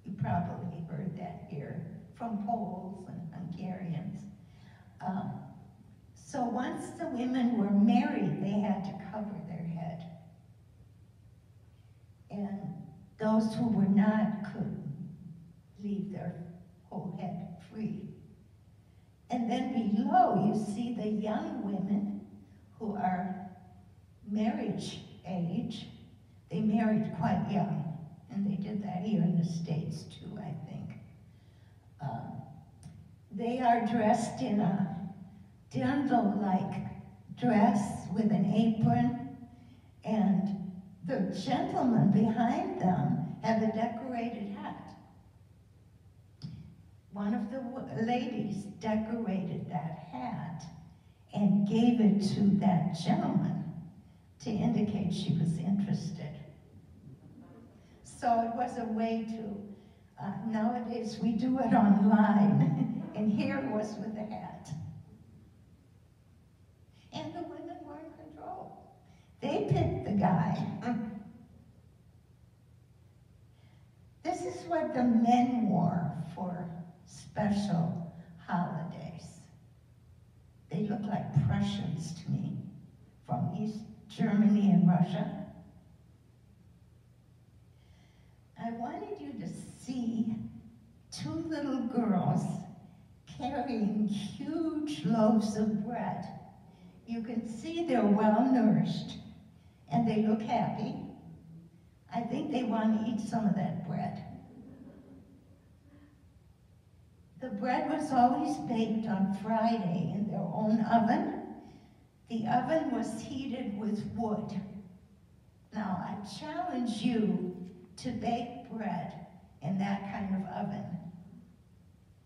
You probably heard that here from Poles and Hungarians. So once the women were married, they had to cover their head. And those who were not could leave their whole head free. And then below, you see the young women who are marriage age. They married quite young, and they did that here in the States too, I think. They are dressed in a dirndl-like dress with an apron, and the gentlemen behind them have a decorated hat. One of the ladies decorated that hat and gave it to that gentleman to indicate she was interested. So it was a way to, nowadays we do it online, and here it was with a hat. And the women were in control. They picked the guy. This is what the men wore for special holidays. They look like Prussians to me, from East Germany and Russia. I wanted you to see two little girls carrying huge loaves of bread. You can see they're well nourished and they look happy. I think they want to eat some of that bread. The bread was always baked on Friday in their own oven. The oven was heated with wood. Now, I challenge you to bake bread in that kind of oven.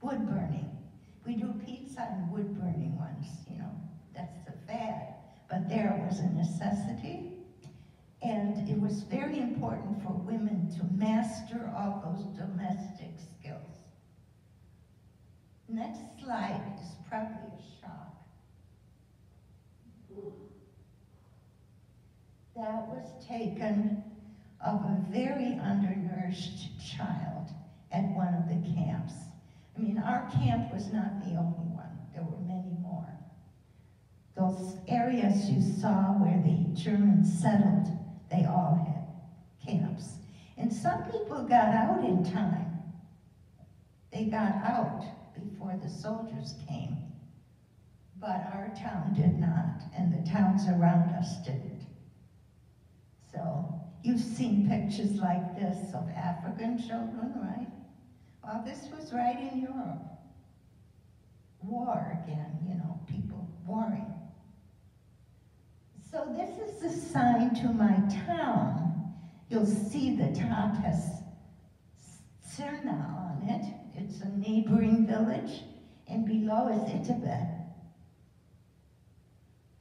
Wood burning. We do pizza and wood burning ones, you know, that's the fad. But there was a necessity, and it was very important for women to master all those domestic skills. Next slide is probably a shock. That was taken of a very undernourished child at one of the camps. I mean, our camp was not the only one. There were many more. Those areas you saw where the Germans settled, they all had camps. And some people got out in time. They got out before the soldiers came. But our town did not, and the towns around us didn't. So you've seen pictures like this of African children, right? Well, this was right in Europe. War again, you know, people warring. So this is the sign to my town. You'll see the top has Sirna on it. It's a neighboring village, and below is Itebej.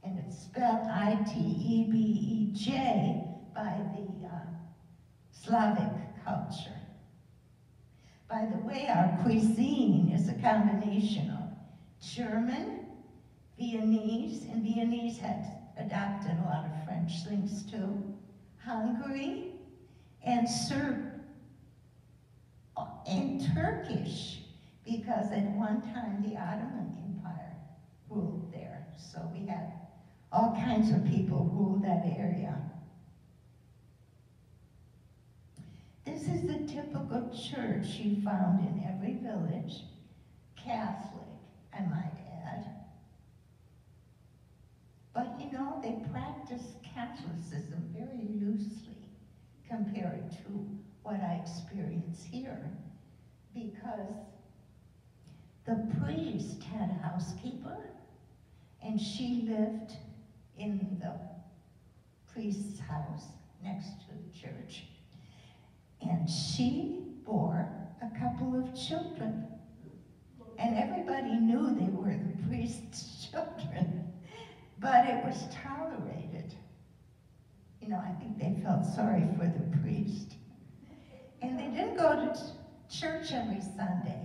And it's spelled I-T-E-B-E-J by the Slavic culture. By the way, our cuisine is a combination of German, Viennese, and Viennese had adopted a lot of French things too, Hungary, and Serb. Turkish, because at one time the Ottoman Empire ruled there. So we had all kinds of people rule that area. This is the typical church you found in every village, Catholic, I might add. But you know, they practiced Catholicism very loosely compared to what I experience here, because the priest had a housekeeper, and she lived in the priest's house next to the church. And she bore a couple of children. And everybody knew they were the priest's children, but it was tolerated. You know, I think they felt sorry for the priest. And they didn't go to church every Sunday,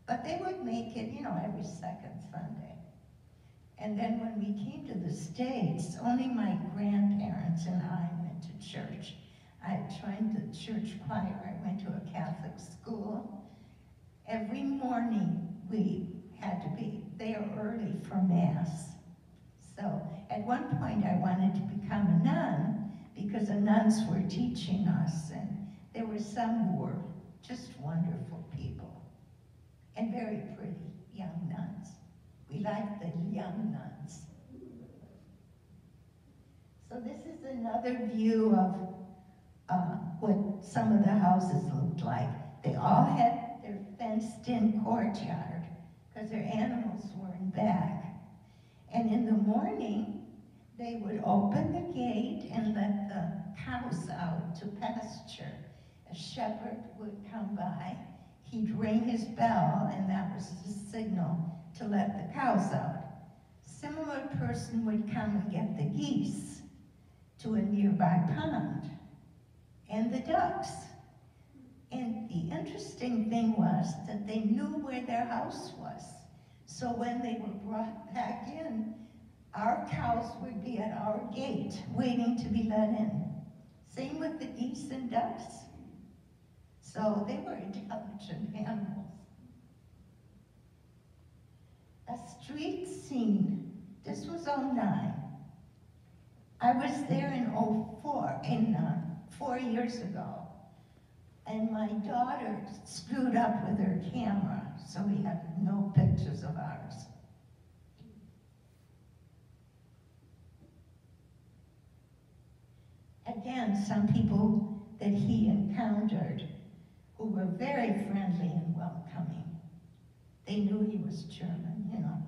but they would make it, you know, every second Sunday. And then when we came to the States, only my grandparents and I went to church. I joined the church choir. I went to a Catholic school. Every morning we had to be there early for Mass. So at one point I wanted to become a nun because the nuns were teaching us, and there were some who were just wonderful people and very pretty young nuns. We liked the young nuns. So this is another view of what some of the houses looked like. They all had their fenced-in courtyard because their animals were in back. And in the morning, they would open the gate and let the cows out to pasture. A shepherd would come by, he'd ring his bell, and that was the signal to let the cows out. Similar person would come and get the geese to a nearby pond, and the ducks. And the interesting thing was that they knew where their house was. So when they were brought back in, our cows would be at our gate waiting to be let in. Same with the geese and ducks. So they were intelligent animals. A street scene. This was '09. I was there in '04, 4 years ago. And my daughter screwed up with her camera, so we have no pictures of ours. Again, some people that he encountered who were very friendly and welcoming. They knew he was German, you know.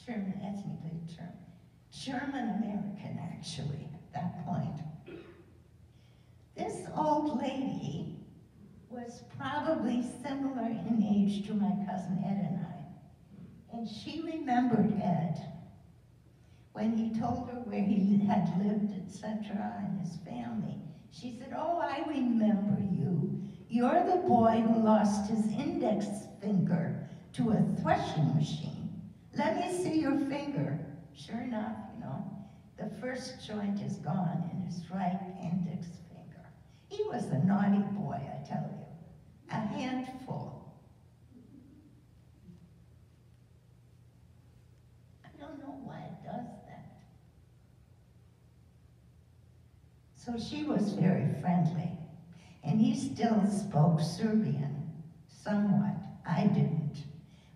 German, ethnically German. German-American, actually, at that point. This old lady was probably similar in age to my cousin Ed and I. And she remembered Ed when he told her where he had lived, etc., and his family. She said, "Oh, I remember you. You're the boy who lost his index finger to a threshing machine. Let me see your finger." Sure enough, you know, the first joint is gone in his right index finger. He was a naughty boy, I tell you. A handful. I don't know why it does that. So she was very friendly. And he still spoke Serbian, somewhat. I didn't.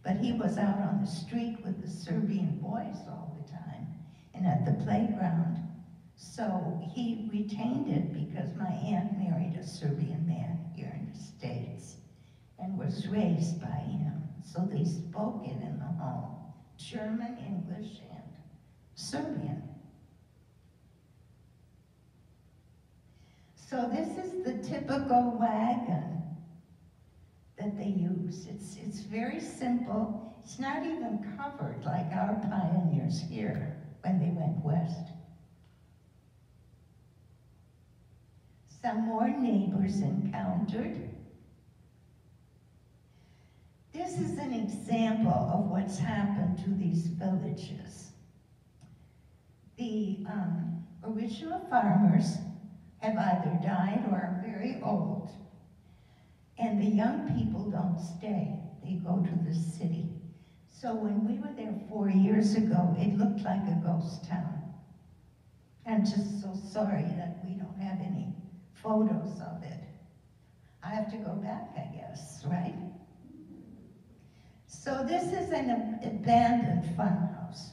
But he was out on the street with the Serbian boys all the time and at the playground. So he retained it because my aunt married a Serbian man here in the States and was raised by him. So they spoke it in the home, German, English, and Serbian. So this is the typical wagon that they use. It's very simple. It's not even covered like our pioneers here when they went west. Some more neighbors encountered. This is an example of what's happened to these villages. The original farmers have either died or are very old. And the young people don't stay, they go to the city. So when we were there 4 years ago, it looked like a ghost town. I'm just so sorry that we don't have any photos of it. I have to go back, I guess, right? So this is an abandoned funhouse.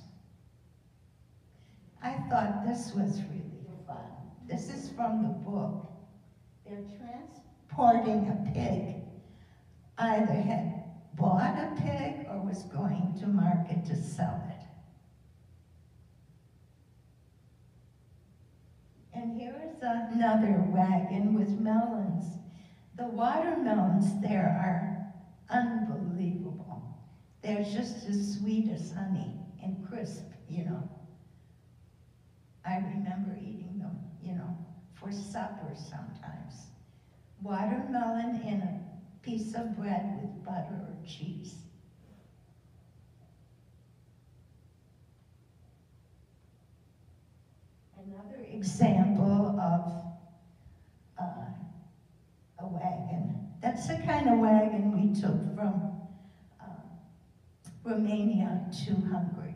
I thought this was really fun. This is from the book. They're transporting a pig. Either had bought a pig or was going to market to sell it. And here is another wagon with melons. The watermelons there are unbelievable. They're just as sweet as honey and crisp, you know. I remember eating them, you know, for supper sometimes. Watermelon in a piece of bread with butter or cheese. Another example of a wagon. That's the kind of wagon we took from Romania to Hungary.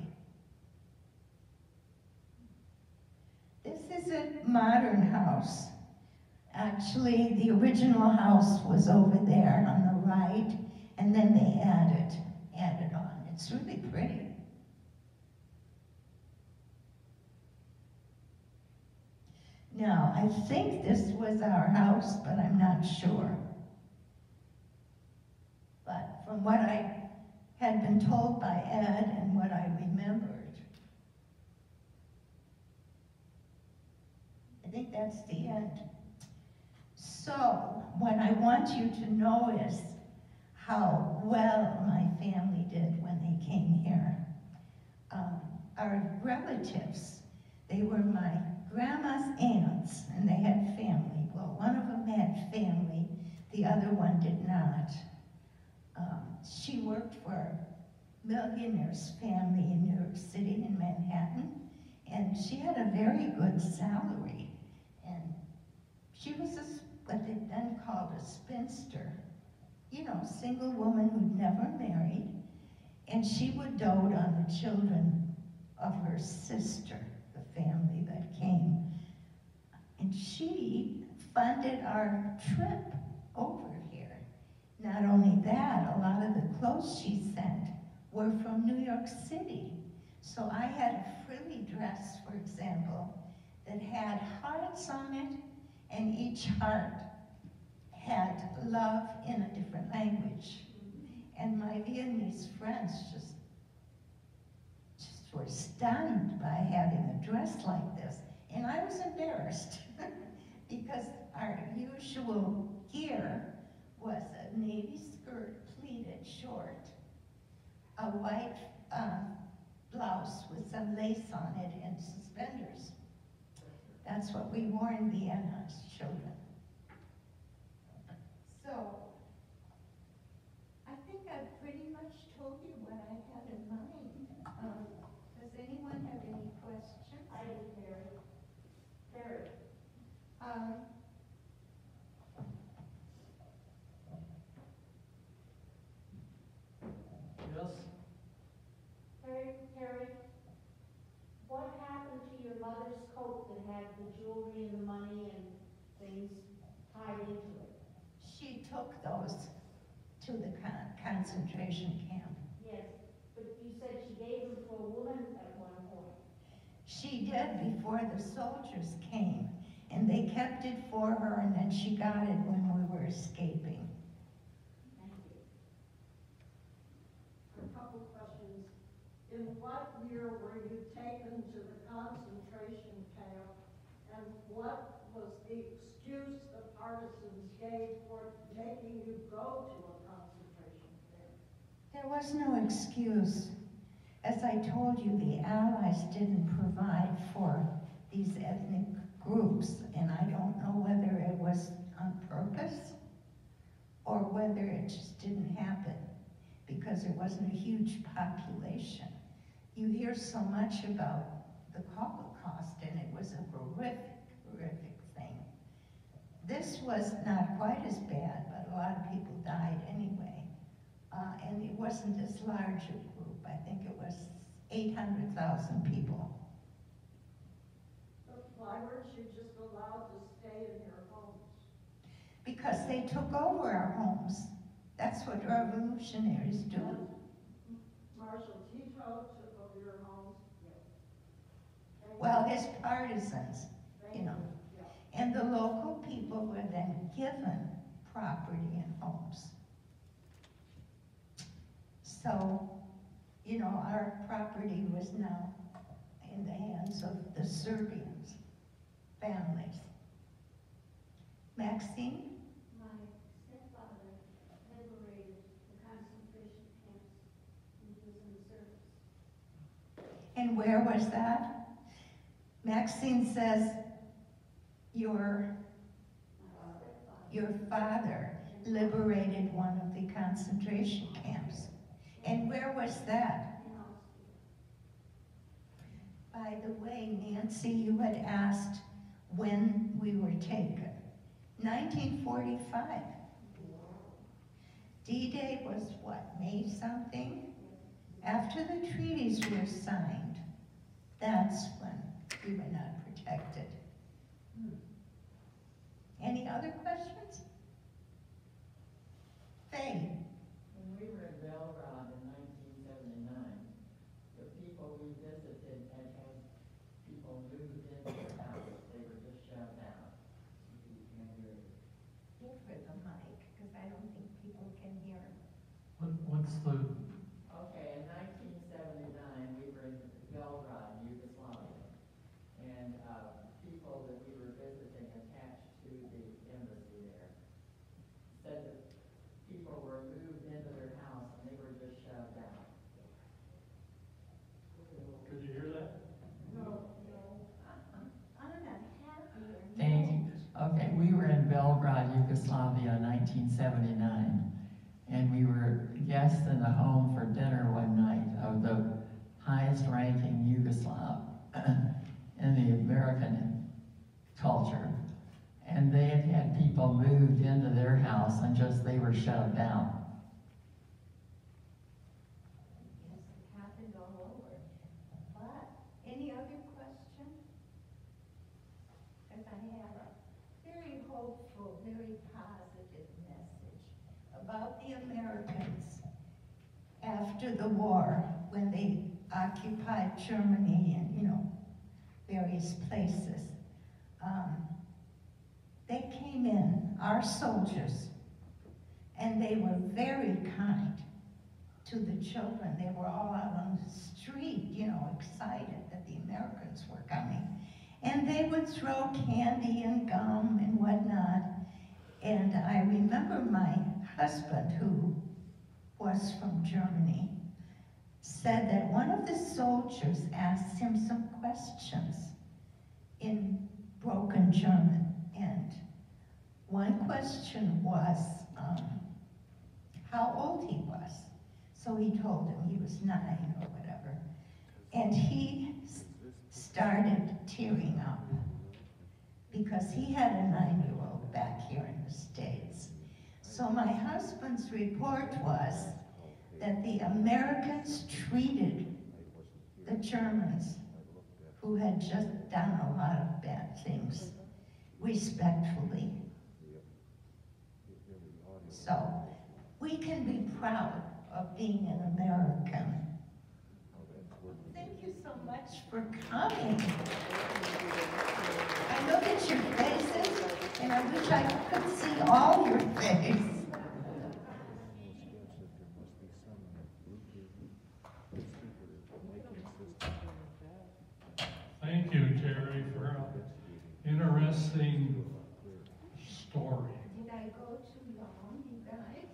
This is a modern house. Actually, the original house was over there on the right, and then they added on. It's really pretty. Now, I think this was our house, but I'm not sure. But from what I had been told by Ed and what I remembered, I think that's the end. So, what I want you to know is how well my family did when they came here. Our relatives, they were my grandma's aunts, and they had family. Well, one of them had family, the other one did not. She worked for a millionaire's family in New York City, in Manhattan, and she had a very good salary. And she was what they then called a spinster. You know, single woman who'd never married, and she would dote on the children of her sister, the family that came. And she funded our trip over here. Not only that, a lot of the clothes she sent were from New York City. So I had a frilly dress, for example, that had hearts on it, and each heart had love in a different language. And my Vietnamese friends just were stunned by having a dress like this. And I was embarrassed because our usual gear was a navy skirt, pleated short, a white blouse with some lace on it and suspenders. That's what we wore in Vienna as children. So, I think I've pretty much told you what I had in mind. Does anyone have any questions? I do, Terri. Terri, Yes? Terri, what happened to your mother's coat that had the jewelry and the money and things tied into it? she took those to the concentration camp. Yes, but you said she gave them to a woman at one point. She did before the soldiers came, and they kept it for her, and then she got it when we were escaping. Thank you. A couple questions. In what year were you taken to the concentration camp, and what was the excuse the partisans gave for making you go to a concentration camp? There was no excuse. As I told you, the Allies didn't provide for these ethnic groups, and I don't know whether it was on purpose or whether it just didn't happen because there wasn't a huge population. You hear so much about the Holocaust, and it was a horrific, horrific thing. This was not quite as bad, but a lot of people died anyway. And it wasn't as large a group. I think it was 800,000 people. But why weren't you just allowed to stay in your homes? Because they took over our homes. That's what revolutionaries do. Marshal Tito took over your homes. And Well, his partisans, thank you know. Yeah. And the local people were then given property and homes. So, you know, our property was now in the hands of the Serbians, families. Maxine? My stepfather liberated the concentration camps when he was in the service. And where was that? Maxine says your father liberated one of the concentration camps. And where was that? In Austria. By the way, Nancy, you had asked when we were taken. 1945. D-Day was what, May something? After the treaties were signed, that's when we were not protected. Any other questions? Faye? When we were in Belgrade in 1979, the people we visited had people moved into their house. They were just shoved out. You can't hear it. Give her the mic, because I don't think people can hear. What's the, Okay, in 1979, we were in Belgrade, Yugoslavia, and people that we were visiting attached to the embassy there said that people were moved into their house and they were just shoved out. could you hear that? I'm not happy. Thank you. Okay, we were in Belgrade, Yugoslavia in 1979, and we were guests in the home for dinner one night of the highest-ranking Yugoslav in the American culture. And they had had people moved into their house and just they were shoved out. Yes, it happened all over. But, any other question? Because I have a very hopeful, very positive message about the Americans after the war, when they occupied Germany and, you know, various places. They came in, our soldiers, and they were very kind to the children. They were all out on the street, you know, excited that the Americans were coming. And they would throw candy and gum and whatnot. And I remember my husband, who was from Germany, said that one of the soldiers asked him some questions in broken German. And one question was how old he was. So he told him he was 9 or whatever. And he started tearing up because he had a 9-year-old back here in the States. So my husband's report was that the Americans treated the Germans, who had just done a lot of bad things, respectfully. So we can be proud of being an American. Thank you so much for coming. I look at your faces, and I wish I could see all your face. Thank you, Terry, for an interesting story. Did I go too long, you guys?